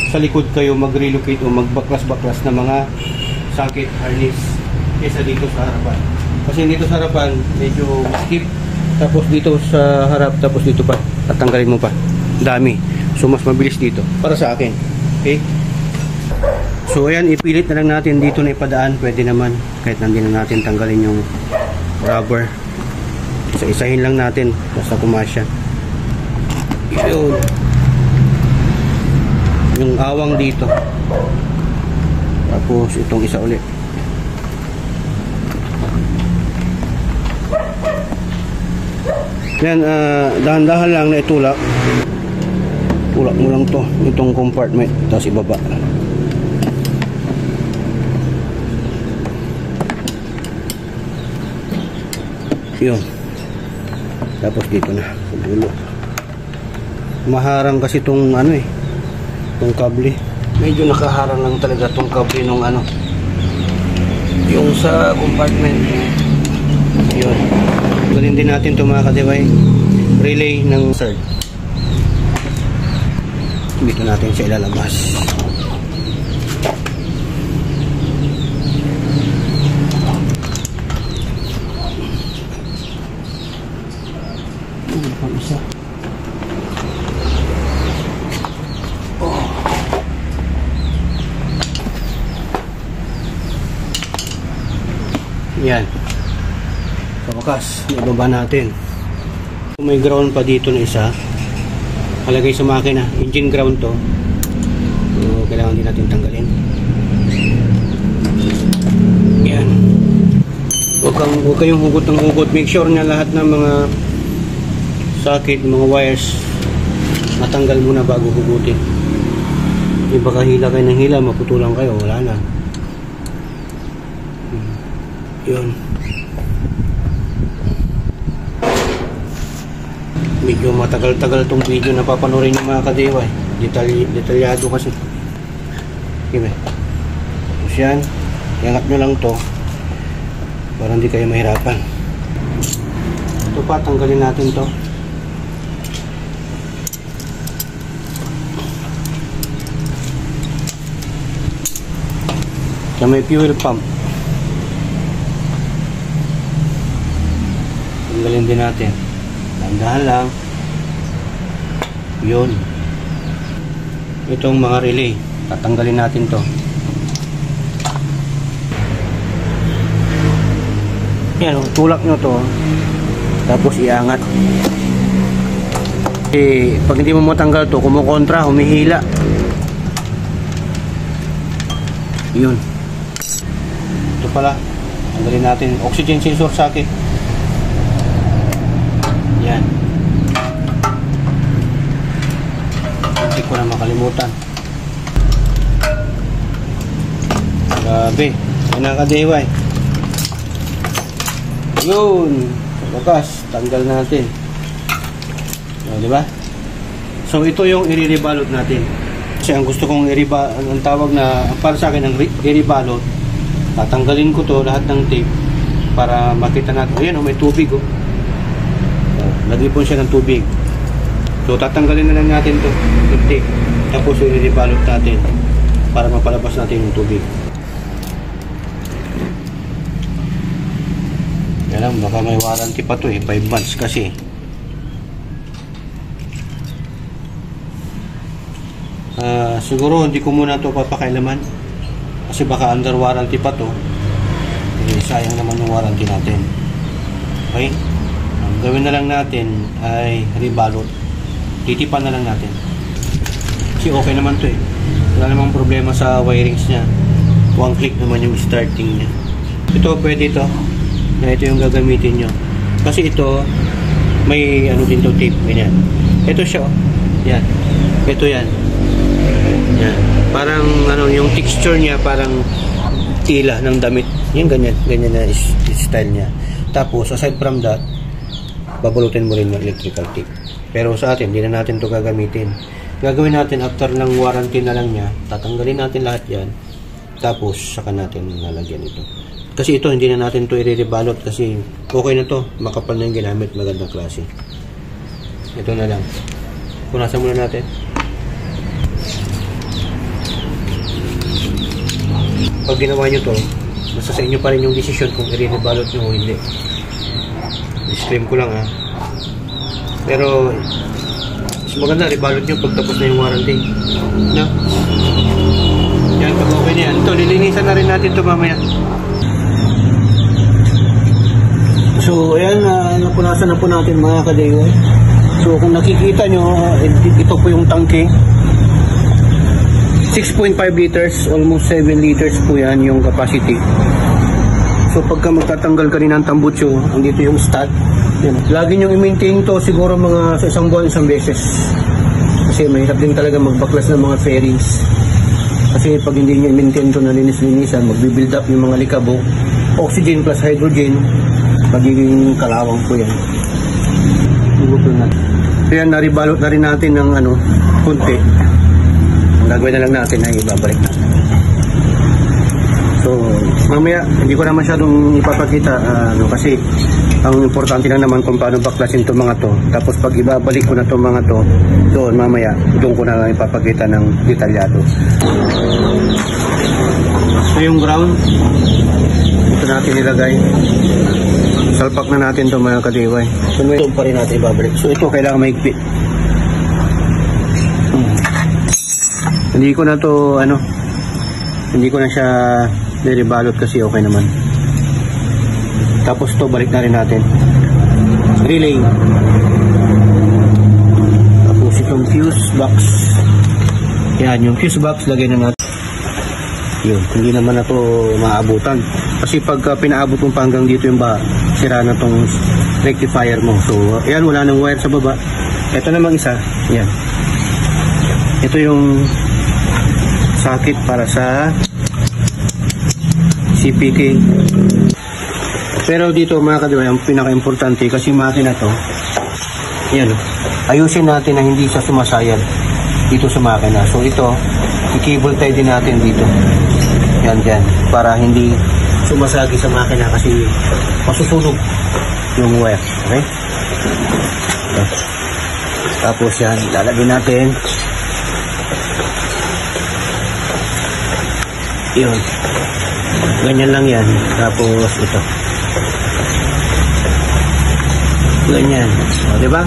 [SPEAKER 1] sa likod kayo mag-relocate o magbaklas-baklas na mga socket harness kaysa dito sa harapan. Kasi dito sa harapan medyo stiff. Tapos dito sa harap, tapos dito pa. Tatanggalin mo pa. Dami. So mas mabilis dito. Para sa akin. Okay? So ayan, ipilit na lang natin dito na ipadaan. Pwede naman. Kahit nandito na natin tanggalin yung rubber. Isa-isahin lang natin. Basta kumasya. Yun. Yung awang dito. Tapos itong isa ulit. Yan, dahan-dahan lang na itulak. Tulak mo lang to, itong compartment, tapos ibaba. Yun. Tapos dito na, sa dulo. Maharang kasi itong ano itong kable. Medyo nakaharang lang talaga itong kable nung yung sa compartment. Yun. Galing din natin ito mga kadiway. Relay ng third. Dito natin siya ilalabas. Isa. Yan. Sa wakas, ibaba natin. May ground pa dito na isa. Kalagay sa makina. Engine ground to. So, kailangan din natin tanggalin. Yan. Huwag kayong hugot ng hugot. Make sure na lahat ng mga socket, mga wires matanggal muna bago hugutin. Hindi baka hila kayo ng hila, maputulang kayo. Wala na. Yun. Medyo matagal-tagal tong video na papanorin yung mga kadiway. Detalyado kasi. Okay, tapos yan. Iangat nyo lang to para hindi kayo mahirapan. Ito pa, tanggalin natin to. Sa may fuel pump. Tanggalin din natin. Dahan lang. Yun. Itong mga relay. Tatanggalin natin to. Yan, tulak nyo to. Tapos iangat. Pag hindi mo matanggal to, kumukontra, humihila. Yun. Ito pala. Tanggalin natin. Oxygen sensor socket. Yan. Hindi ko na makalimutan. Grabe. Yan ang kadiway. Yun. Sa wakas, tanggal natin. O, diba? So, ito yung i-rebalot natin. Kasi ang gusto kong ang tawag na, para sa akin, ang i-rebalot, tatanggalin ko to lahat ng tape para makita natin. Ayan, may tubig, oh. nag-ipon siya ng tubig. So tatanggalin na lang natin to, putik. Tapos i-rebalot natin para mapalabas natin yung tubig. Yan lang, baka may warranty pa to 5 months kasi. Siguro hindi ko muna to papakailaman kasi baka under warranty pa to. Sayang naman yung warranty natin. Okay? Ang gawin na lang natin ay rebalot. Titipan na lang natin. Kasi okay naman to wala namang problema sa wirings nya. One click naman yung starting nya. Ito pwede ito. Na ito yung gagamitin nyo. Kasi ito may ano din to tape. Ganyan. Ito siya. Yan. Ito yan. Yan. Parang ano yung texture nya parang tila ng damit. Yung ganyan. Ganyan na style nya. Tapos aside from that babalutin mo rin ng electrical tape. Pero sa atin, hindi na natin to gagamitin. Gagawin natin after ng warranty na lang niya, tatanggalin natin lahat yan, tapos saka natin lalagyan ito. Kasi ito, hindi na natin to i-rebalot kasi okay na to, makapal na yung ginamit, magandang klase. Ito na lang. Punasan muna natin. Pag ginawa nyo to, basta sa inyo pa rin yung decision kung i-rebalot nyo o hindi. Disclaim ko lang ha. Pero mas maganda rebalot nyo pag tapos na yung warranty. No? Yan, pag okay na yan. Ito, lilinisan na rin natin ito mamaya. So, ayan, napunasan na po natin mga ka-DIY. So, kung nakikita nyo, ito po yung tangke. 6.5 liters, almost 7 liters po yan yung capacity. So, pagka magtatanggal ka rin ng tambutso, andito yung stud. Yan. Lagi nyo i-maintain to siguro mga sa isang buwan, isang beses. Kasi mahirap din talaga magbaklas ng mga fairings. Kasi pag hindi nyo i-maintain to na linis-linisan, magbibuild up yung mga likabo. Oxygen plus hydrogen, magiging kalawang po yan. So yan, naribalot na rin natin ng kunti. Ang gagawin na lang natin ay ibabalik natin. So, mamaya, hindi ko na masyadong ipapakita kasi ang importante lang naman kung paano baklasin itong mga to. Tapos pag ibabalik ko na itong mga to, doon mamaya, doon ko na lang ipapakita ng detalyado. So yung ground, ito natin nilagay. Salpak na natin itong mga ka-DIY. So doon pa rin natin ibabalik. So ito kailangan maigpit. Hindi ko na to, hindi ko na siya nilibalot kasi okay naman. Tapos to balik na rin natin. Relay. Tapos itong fuse box. Yan, yung fuse box lagay na natin. Yun, hindi naman na to maabutan. Kasi pag pinaabot mo pa hanggang dito yung sira na tong rectifier mo. So, yan, wala nang wire sa baba. Ito namang isa. Yan. Ito yung socket para sa CPK. Pero dito mga ka-DIY, ang pinaka-importante kasi makina to, yan, ayusin natin na hindi siya sumasayad dito sa makina. So ito, i-cable tie din natin dito. Yan dyan, para hindi sumasagi sa makina kasi masusunog yung wire. Okay? Tapos yan, lalagyan natin. Yun. Ganyan lang yan. Tapos ito. Ganyan. O, diba?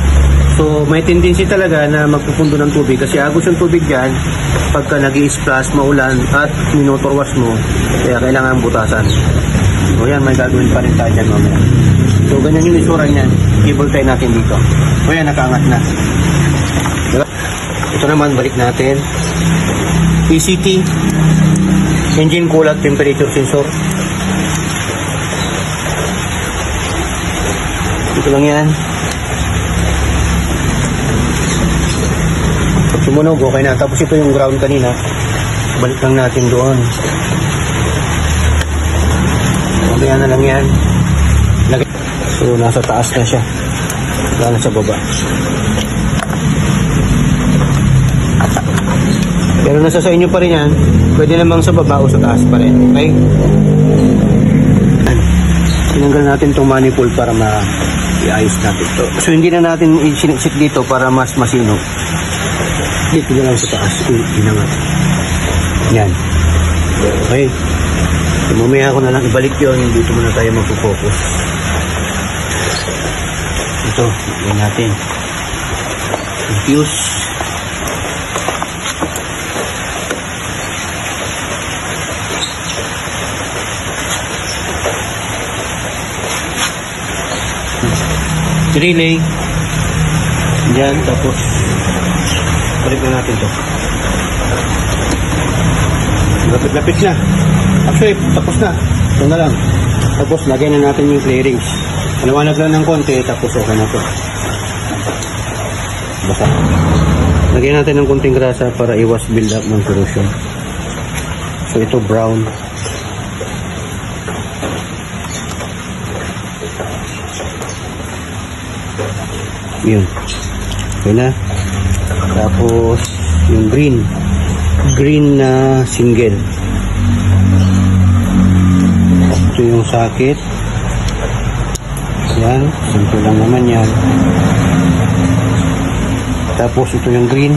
[SPEAKER 1] So, may tendency talaga na magpupundo ng tubig kasi agos yung tubig dyan pagka nag-i-splash, maulan at minuturwas mo. Kaya kailangan butasan. So, yan. May gagawin pa rin tayo dyan mamaya. So, ganyan yung isura niyan. Cable tie natin dito. O, yan. Nakaangat na. Diba? Ito naman, balik natin. PCT. Engine coolant temperature sensor. Ito lang yan. Pag tumunog, okay na. Tapos ito yung ground kanina. Balik lang natin doon. Okay na lang yan. So, nasa taas na siya. Wala na sa baba. Pero nasa sa inyo pa rin yan. Pwede namang sa baba o sa taas pa rin. Okay? Tinanggal natin itong manifold para iayos natin to. So hindi na natin isiniksik dito para mas masinog. Dito na lang sa taas. Inangat. Yan. Okay. So, mamaya ko na lang ibalik yun. Dito muna tayo magpo-focus. Ito, yan natin. Fuse. Relay. Diyan, tapos balik na natin to. Lapit-lapit na. Actually, tapos na. Ito na lang. Tapos, lagyan na natin yung clearings. Paliwanag lang ng konti, tapos okay na to. Basta. Lagyan natin ng konting grasa para iwas build up ng corrosion. So, ito brown. Yun. Okay na. Tapos, yung green. Green na single. Ito yung socket. Yan. Simple lang naman yan. Tapos, ito yung green.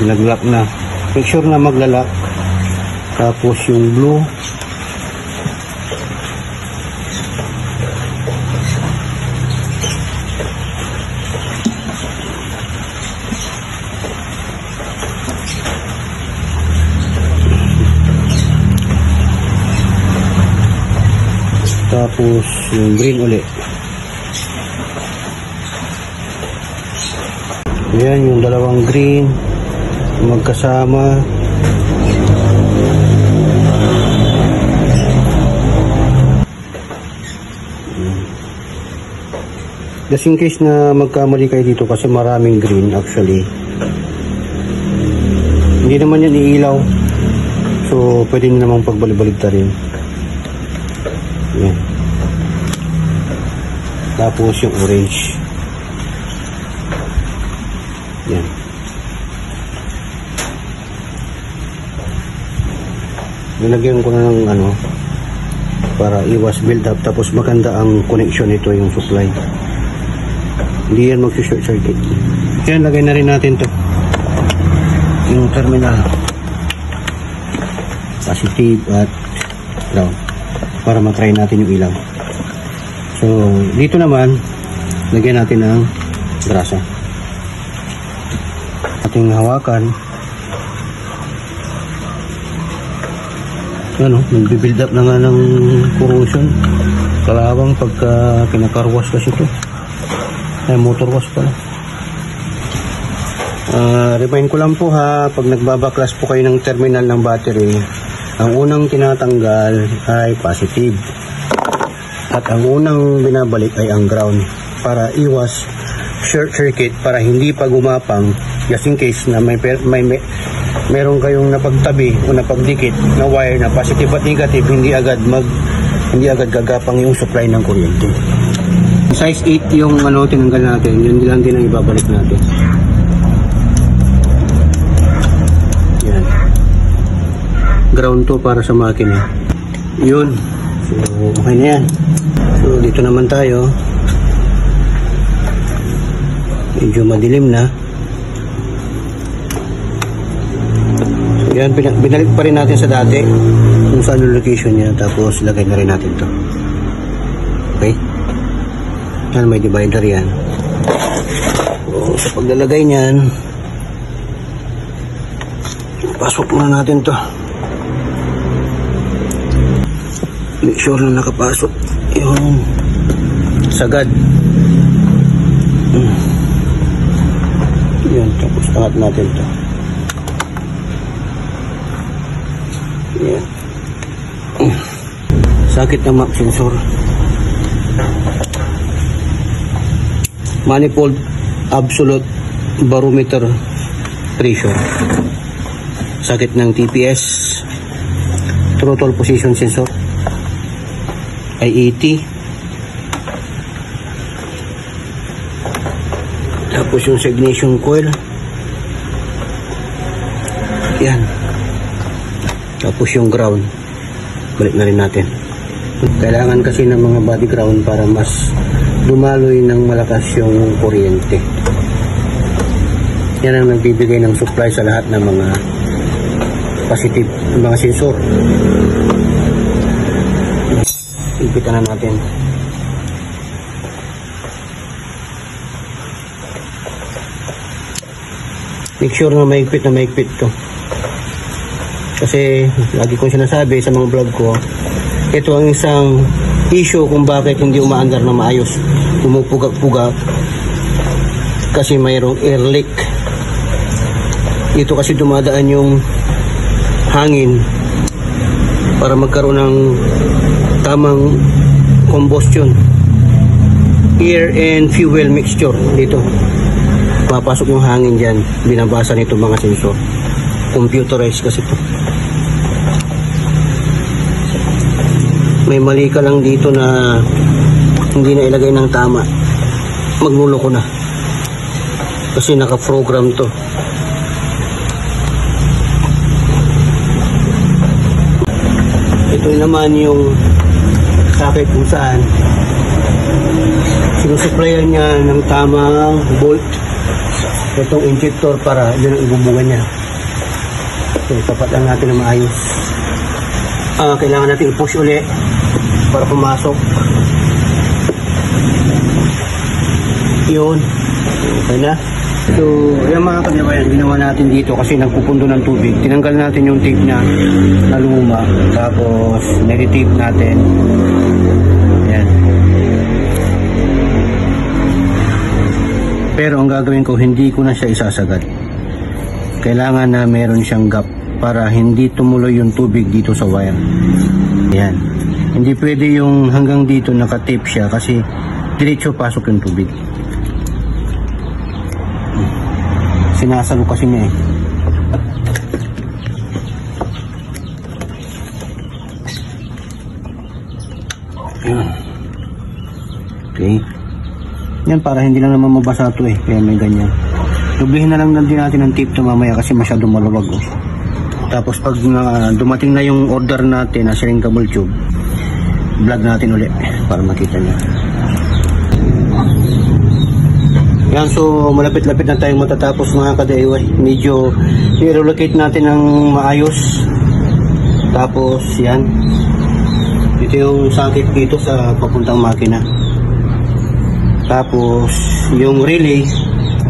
[SPEAKER 1] Nag-lock na. Make sure na maglalak. Tapos yung blue. Tapos yung green ulit. Ayan yung dalawang green magkasama. Just in case na magkamali kayo dito kasi maraming green actually. Hindi naman yan iilaw. So pwede nyo namang pagbalik-balik ta rin. Ayan. Tapos yung orange. Yan. Nilagyan ko na ng ano para iwas build up, tapos maganda ang connection nito yung supply. Hindi yan mag-short circuit. Yan, lagay na rin natin to yung terminal positive at ground para matry natin yung ilaw. So dito naman lagyan natin ng grasa. Ating hawakan. Ano, nag-build up na nga ng corrosion. Kalawang pagka kinakarwas kasi ito. Ay, motor wash pala. Remind ko lang po ha, pag nagbabaklas po kayo ng terminal ng battery, ang unang tinatanggal ay positive. At ang unang binabalik ay ang ground para iwas short circuit, para hindi pa gumapang, just in case na meron kayong napagtabi o napagdikit na wire na positive at negative, hindi agad gagapang yung supply ng kuryente. Size 8 yung ano tinanggal natin, yun lang din ang ibabalik natin. Yan. Ground to para sa makina. Yun. So okay na yan. So dito naman tayo. Medyo madilim na. So yan, binalik pa rin natin sa dati kung saan yung location niya, tapos lagay na rin natin to. Okay. Yan, may divider yan. So sa paglalagay niyan, pasok muna natin to. Make sure na nakapasok yung sagad. Yan, tapos angat natin to. Yan. Sakit ng map sensor. Manifold absolute barometer pressure. Sakit ng TPS. Throttle position sensor ay 80. Tapos yung ignition coil Yan. Tapos yung ground, balik na rin natin. Kailangan kasi ng mga body ground para mas dumaloy ng malakas yung kuryente. Yan ang nagbibigay ng supply sa lahat ng mga positive, mga sensor. Ipitan na natin. Make sure na maigpit to. Kasi lagi kong sinasabi sa mga vlog ko, ito ang isang issue kung bakit hindi umaandar na maayos. Pumupugak-pugak kasi mayroong air leak. Ito kasi dumadaan yung hangin para magkaroon ng tamang combustion, air and fuel mixture. Dito papasok yung hangin dyan, binabasa nito mga sensor. Computerized kasi ito. May mali ka lang dito na hindi na ilagay ng tama, magluloko na kasi naka-program to. Ito naman yung socket kung saan sinusuplayan niya ng tamang bolt itong injector para yun ang ibubungan niya. So tapat lang natin na maayos. Kailangan natin i-push uli para pumasok. Yun, okay na. So yung mga kanibayan, ginawa natin dito kasi nagpupundo ng tubig. Tinanggal natin yung tape na luma, tapos nire-tape natin. Yan. Pero ang gagawin ko, hindi ko na siya isasagad. Kailangan na meron siyang gap para hindi tumuloy yung tubig dito sa wire. Yan. Hindi pwede yung hanggang dito naka-tape siya kasi diretso pasok yung tubig. Sinasalo kasi niya eh. Yan. Okay. Yan, para hindi lang naman mabasa ito eh. Kaya may ganyan. Dublihin na lang din natin ng tape ito mamaya kasi masyadong maluwag oh. Tapos pag dumating na yung order natin na shrinkable tube, vlog natin ulit para makita niya. Yan, so malapit-lapit na tayong matatapos mga ka-DIY. Medyo i-relocate natin ng maayos. Tapos yan, ito yung sakit dito sa papuntang makina. Tapos yung relay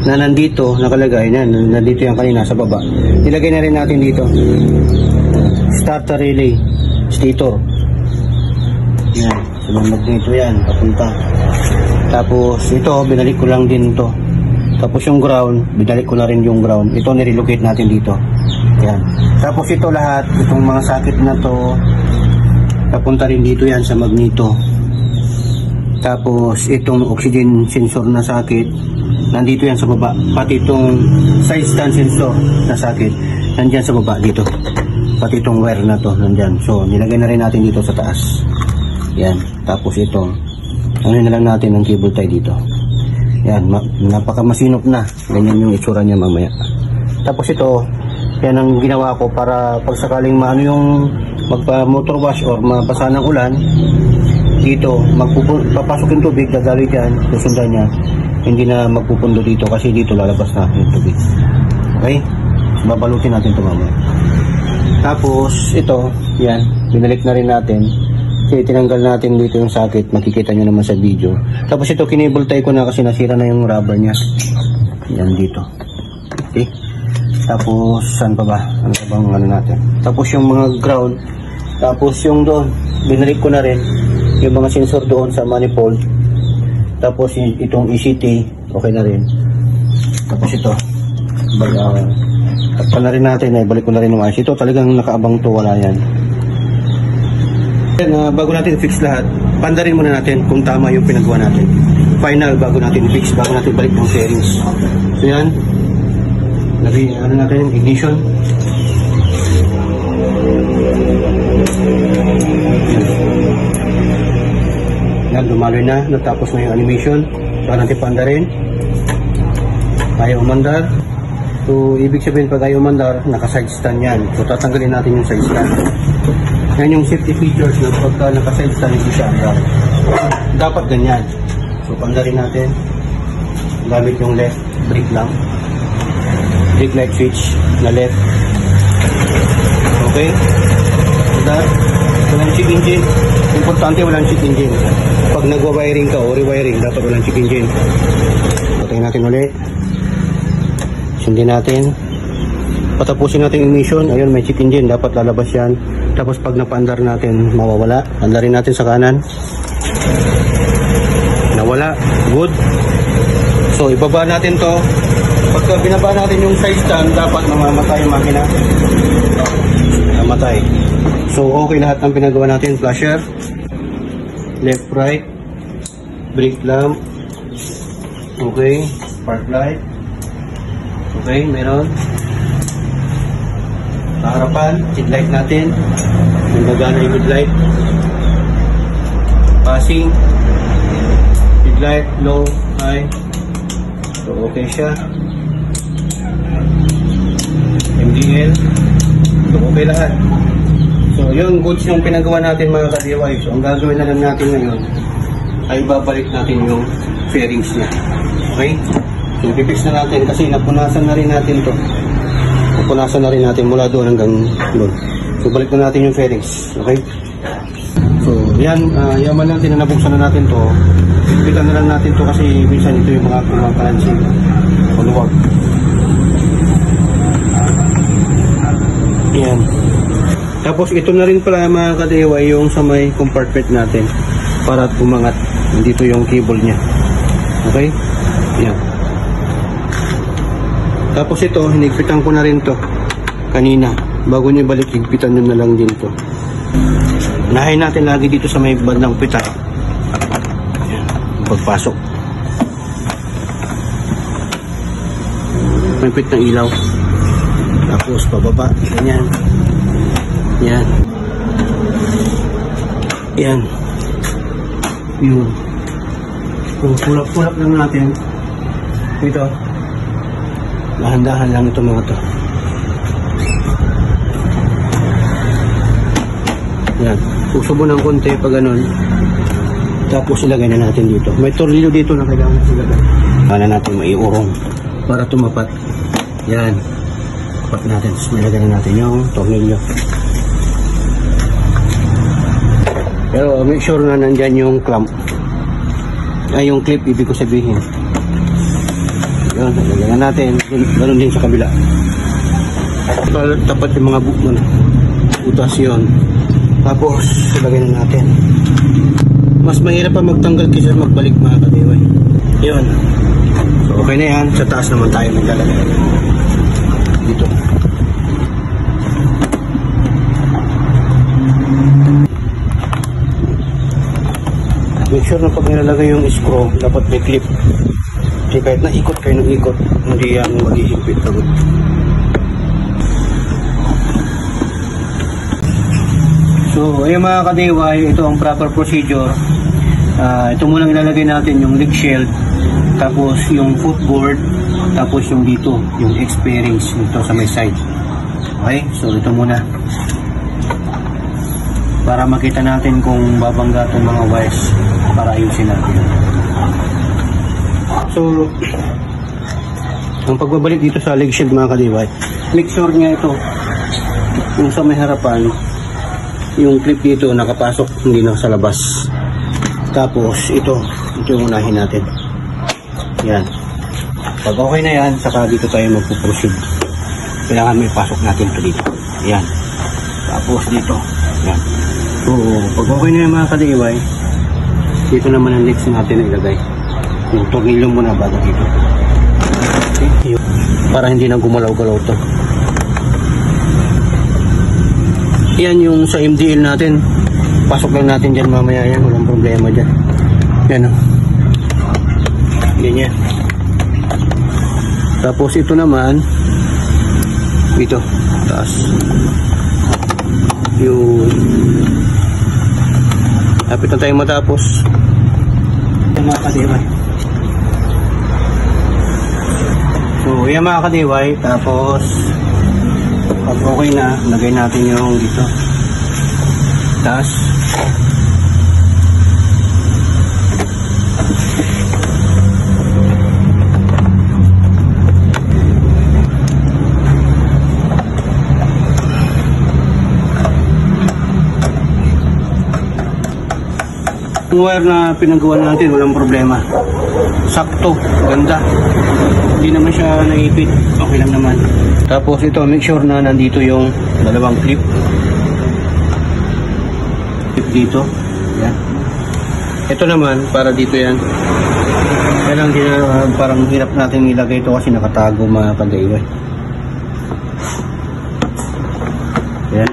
[SPEAKER 1] na nandito nakalagay, nandito yan kanina sa baba, nilagay na rin natin dito. Starter relay stator. Yan, sumunod dito yan papunta. Tapos ito binalik ko lang din to. Tapos yung ground, binalik ko na rin yung ground. Ito nirelocate natin dito. Yan. Tapos ito lahat, itong mga sakit na to papunta rin dito yan sa magneto. Tapos itong oxygen sensor na sakit nandito yan sa baba. Pati itong side stand sensor na sakit nandyan sa baba dito. Pati itong wire na to nandyan. So nilagay na rin natin dito sa taas. Yan. Tapos ito, ano na lang natin ng cable tie dito. Yan, napakamasinop na. Ganyan yung itsura niya mamaya. Tapos ito, yan ang ginawa ko para pag sakaling maano yung magpa motor wash or mabasa ng ulan, dito papasok yung tubig, dadaloy dyan, susundan niya, hindi na magpupundo dito kasi dito lalabas na yung tubig. Okay, so, babalutin natin ito mamaya. Tapos ito, yan, binalik na rin natin kasi tinanggal natin dito yung sakit, makikita nyo naman sa video. Tapos ito kinable tie ko na kasi nasira na yung rubber nya, yan dito. Okay, tapos saan pa ba, ano pa bang ano natin, tapos yung mga ground, tapos yung doon binalik ko na rin yung mga sensor doon sa manifold. Tapos itong ECT okay na rin. Tapos ito takpan na rin natin, balik ko na rin yung ayos. Ito talagang nakaabang to, wala yan. Bago natin fix lahat, pandarin muna natin kung tama yung pinagawa natin. Final bago natin fix, bago natin balik ng settings. So yan, lagi ano natin yung ignition. Yan, dumaloy na, natapos na yung animation. Bago natin pandarin, ayaw umandar. So, ibig sabihin pag ayaw mandar, naka-side stand yan. So, tatanggalin natin yung side stand. Yan yung safety features na pagka naka-side stand, hindi siya andar. Dapat ganyan. So, pandarin natin. Gamit yung left brake lang. Brake light switch na left. Okay? So, that. Walang check engine. Importante walang check engine. Pag nagwa-wiring ka o rewiring, dapat walang check engine. Patayin natin ulit. Sundin natin. Patapusin natin yung emission. Ayun, may check engine. Dapat lalabas yan. Tapos pag napaandar natin, mawawala. Andarin natin sa kanan. Nawala. Good. So, ibaba natin to. Pagka binaba natin yung side stand, dapat mamamatay yung makina. Namatay. So, okay lahat ng pinagawa natin. Flasher. Left, right. Brake lamp. Okay. Park light. Okay, meron. Harapan, headlight natin. Nagagana yung headlight. Passing. Headlight, low, high. So, okay siya. MDL. So, okay lahat. So, yun, goods yung pinagawa natin mga ka-DIY. So, ang gagawin na lang natin ngayon ay babalik natin yung fairings niya. Okay? So, pipix na natin kasi napunasan na rin natin to. Napunasan na rin natin mula doon hanggang doon. So, balik na natin yung fairings. Okay? So, yan. Yaman natin na nabuksan na natin to. Pitan na lang natin to kasi minsan ito yung mga kumakalansin. Maluwag. Yan. Tapos, ito na rin pala mga ka-DIY yung sa may compartment natin para umangat. Dito yung cable niya. Okay? Yan. Tapos ito, hinigpitan ko na rin to kanina. Bago nyo balik, higpitan nyo na lang din to. Nahin natin lagi dito sa may bandang pita. Ayan, pagpasok. May pit ng ilaw. Tapos pababa. Ganyan. Yan. Yan. Yun. So, pulap-pulap lang natin. Ito. Dahan-dahan lang ito mga to. Yan. Susubo ng konti pag ganun. Tapos ilagay na natin dito. May tornilyo dito na kailangan ilagay. Para natin maiurong. Para tumapat. Yan. Tapat natin. Tapos ilagay na natin yung tornilyo. Pero make sure na nandyan yung clamp. Ay, yung clip, ibig ko sabihin. Yun, nalagyan natin. Ganun din sa kabila. Tapat yung mga butas yun. Tapos, ilagay na natin. Mas mahirap pa magtanggal kaysa magbalik mga ka-DIY. Yun. So, okay na yan. Sa taas naman tayo maglalagay. Dito. Make sure na pag nilalagay yung screw, dapat may clip. Kasi kahit na ikot kayo ng ikot, hindi yan mag-ihigpit agad. So, ayun mga ka-DIY, ito ang proper procedure. Ito munang ilalagay natin yung leg shield, tapos yung footboard, tapos yung dito, yung X-bearings dito sa may side. Okay? So, ito muna. Para makita natin kung babangga itong mga wires para ayusin natin. So, ang pagbabalik dito sa leg shield mga ka-DIY, make sure niya ito, yung sa may harapan, yung clip dito nakapasok, hindi na sa labas. Tapos, ito yung unahin natin. Yan. Pag okay na yan, saka dito tayo magpuproceed. Kailangan may pasok natin ito dito. Yan. Tapos dito. Yan. So, pag okay na yan mga ka-DIY, dito naman ang next natin na ilagay. Yung tornilyo muna bago dito. Okay. Para hindi na gumalaw-galaw to. Yan yung sa MDL natin. Pasok lang natin dyan mamaya yan. Walang problema dyan. Yan o. Ganyan. Tapos ito naman. Ito. Taas. Yung lapit na tayo matapos. Mga ka-DIY. So yan mga ka-DIY. Tapos pag okay na, lagay natin yung dito taas. Yung wire na pinagawa natin, walang problema. Sakto, ganda. Hindi naman siya naipit. Okay lang naman. Tapos ito, make sure na nandito yung dalawang clip. Clip dito. Yan. Ito naman, para dito yan. Yan ang parang hirap natin ilagay ito kasi nakatago mga ka-DIY. Yan.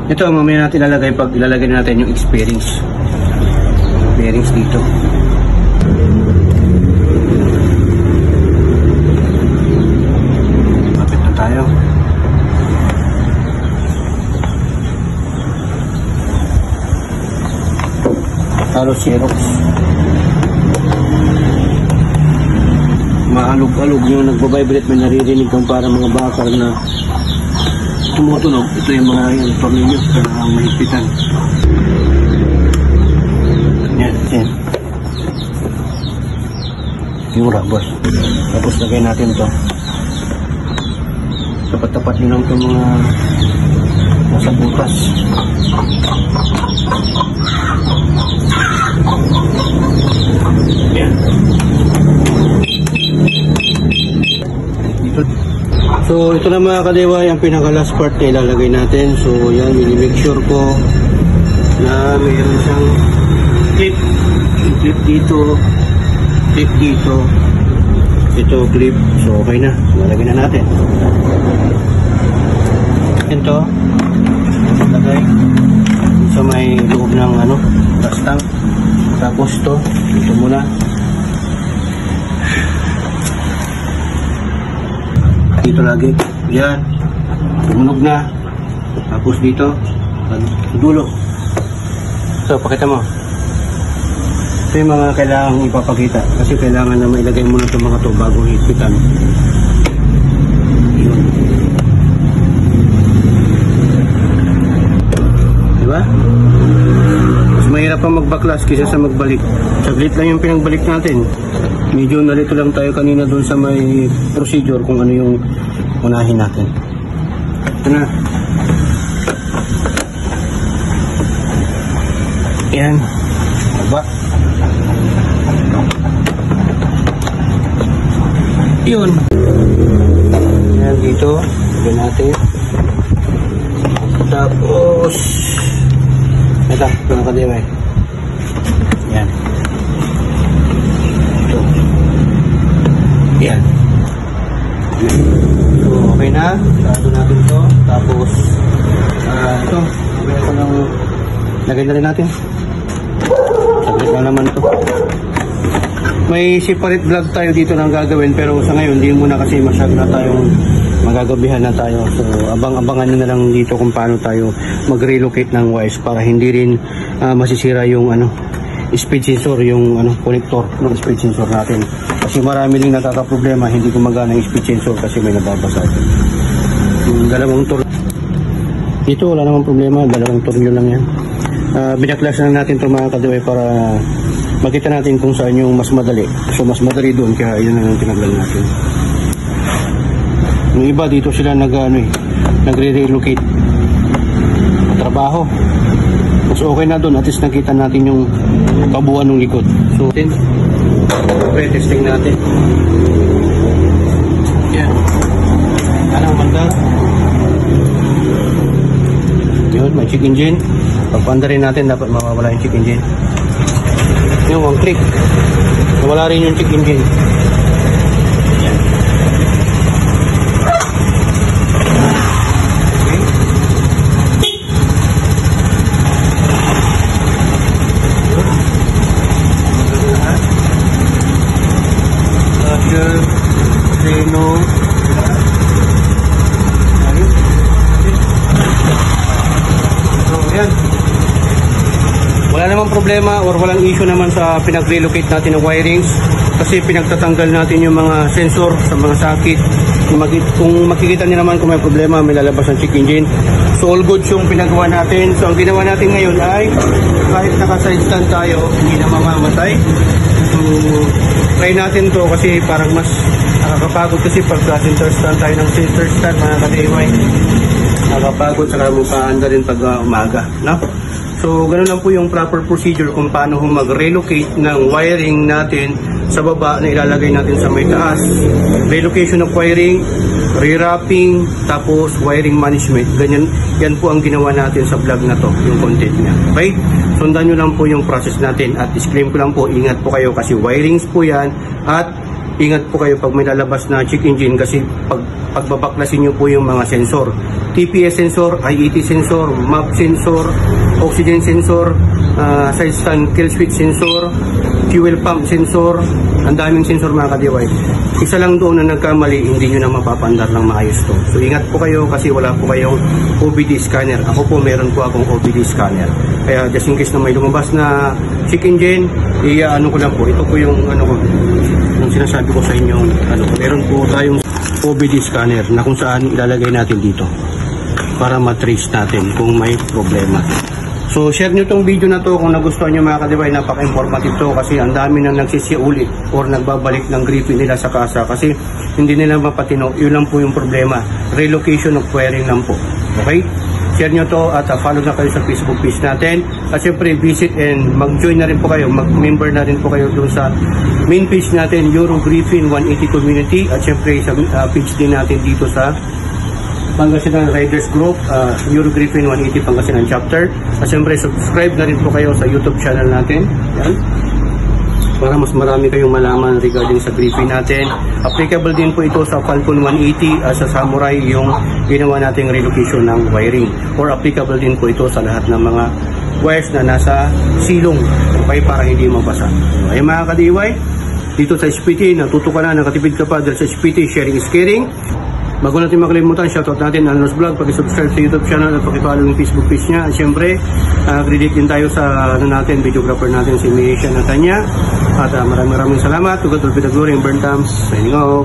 [SPEAKER 1] Ito, mamaya natin ilalagay pag ilalagay natin yung bearings. Bearings dito. Lapit na tayo. Halos Xerox. Maalog-alog yung nagbabibrate, may naririnig kang para mga bakal na tumutunog. Ito yung mga tornilyo na mahigpitan. Yan, yan. Yung rubber. Tapos lagay natin ito. Tapat-tapat nyo lang itong mga nasa butas. Yan. So ito na mga ka-DIY ang pinaka last part na ilalagay natin. So yan, make sure ko na mayroon siyang clip. Clip dito, clip dito, ito clip. So okay na, malagay na natin. Ito lagay sa may loob ng gas tank. Tapos ito muna. Dito lagi. Yan. Tumunog na. Tapos dito. Sa dulo. So, pakita mo. Ito yung mga kailangan ipapakita. Kasi kailangan na mailagay muna itong mga ito bago higpitan. Yun. Diba? Mas mahirap pa magbaklas kaysa sa magbalik. Saglit lang yung pinagbalik natin. Medyo nalito lang tayo kanina doon sa may procedure kung ano yung unahin natin. Ito na. Yan. Baba. Yun. Yan dito. Lagyan natin. Tapos ito. Mga ka-DIY. Yan. Yan. So, okay na. Sarado natin ito. Tapos, ito. Ito lang. Lagay na rin natin. Saglit lang naman ito. May separate vlog tayo dito na gagawin. Pero sa ngayon, hindi muna kasi masyado na tayong magagabihan na tayo. So, abang-abangan nyo na lang dito kung paano tayo mag-relocate ng wires para hindi rin masisira yung speed sensor, yung connector ng speed sensor natin. Kasi marami rin nakakaproblema, hindi gumagana yung speed sensor kasi may nababasa. Yung dalawang tornilyo dito, wala namang problema, dalawang tornilyo lang yan. Binaklas lang natin ito mga ka-DIY para makita natin kung saan yung mas madali. So mas madali doon, kaya yun ang tinaglan natin. Yung iba dito sila nagre-relocate trabaho. So okay na doon, at least nakita natin yung kabuuan ng likod. So pre-testing natin. Yan. Anong mandar? Yun, may check engine. Pagpanda rin natin, dapat mawawala yung check engine. Yung one click. Nawala rin yung check engine. Yan. oil, seno. So, yan. Wala namang problema or walang issue naman sa pinag-relocate natin ng wirings kasi pinagtatanggal natin yung mga sensor sa mga sakit. Kung makikita niyo naman kung may problema, may lalabas ng check engine. So all good yung pinagawa natin. So ang ginawa natin ngayon ay kahit naka-side stand tayo, hindi na mamamatay. So try natin to kasi parang mas nakakapagod kasi pag center stand tayo ng center stand mga ka-DIY. Nakakapagod saka mupaanda rin pag umaga, no? So, ganoon lang po yung proper procedure kung paano mag-relocate ng wiring natin sa baba na ilalagay natin sa may taas. Relocation of wiring, rewrapping, tapos wiring management. Ganyan, yan po ang ginawa natin sa vlog na to, yung content niya. Okay? Sundan nyo lang po yung process natin at disclaim ko lang po, ingat po kayo kasi wirings po yan at ingat po kayo pag may lalabas na check engine kasi pagbabaklasin nyo po yung mga sensor. TPS sensor, IET sensor, MAP sensor, oxygen sensor, side stand kill switch sensor, fuel pump sensor, ang daming sensor mga ka-DIY. Isa lang doon na nagkamali, hindi nyo na mapapandar ng maayos to. So ingat po kayo kasi wala po kayong OBD scanner. Ako po meron po akong OBD scanner. Kaya just in case na may lumabas na check engine, ano ko lang po, ito po yung ano ko, yung sinasabi ko sa inyo, meron po tayong OBD scanner na kung saan ilalagay natin dito para matrace natin kung may problema. So share nyo tong video na to kung nagustuhan nyo mga ka-DIY. Napaka-informative to kasi ang dami nang nagsisiulit or nagbabalik ng gripping nila sa kasa kasi hindi nila mapatino. Yun lang po yung problema, relocation of wiring lang po. Okay? Share nyo to at follow na kayo sa Facebook page natin. At syempre visit and mag-join na rin po kayo, mag-member na rin po kayo doon sa main page natin, Euro Griffin 180 Community. At syempre sa page din natin dito sa Pangasinan Riders Group, Euro Griffin 180 Pangasinan Chapter. At syempre subscribe na rin po kayo sa YouTube channel natin. Yan. Para mas marami kayong malaman regarding sa Griffin natin. Applicable din po ito sa Falcon 180 at sa Samurai yung ginawa nating relocation ng wiring. Or applicable din po ito sa lahat ng mga wires na nasa silong. Okay, para hindi mabasa. Ay mga ka-DIY, dito sa SPT, natuto ka na, nakatipid ka pa dahil sa SPT, sharing is caring. Bago natin makalimutan, shoutout natin Alnos Vlog, pag-subscribe sa YouTube channel at pag-follow yung Facebook page niya. At syempre, credit din tayo sa videographer natin si Miesha Natanya. At maraming salamat. To God will be the glory and burn times. Signing off.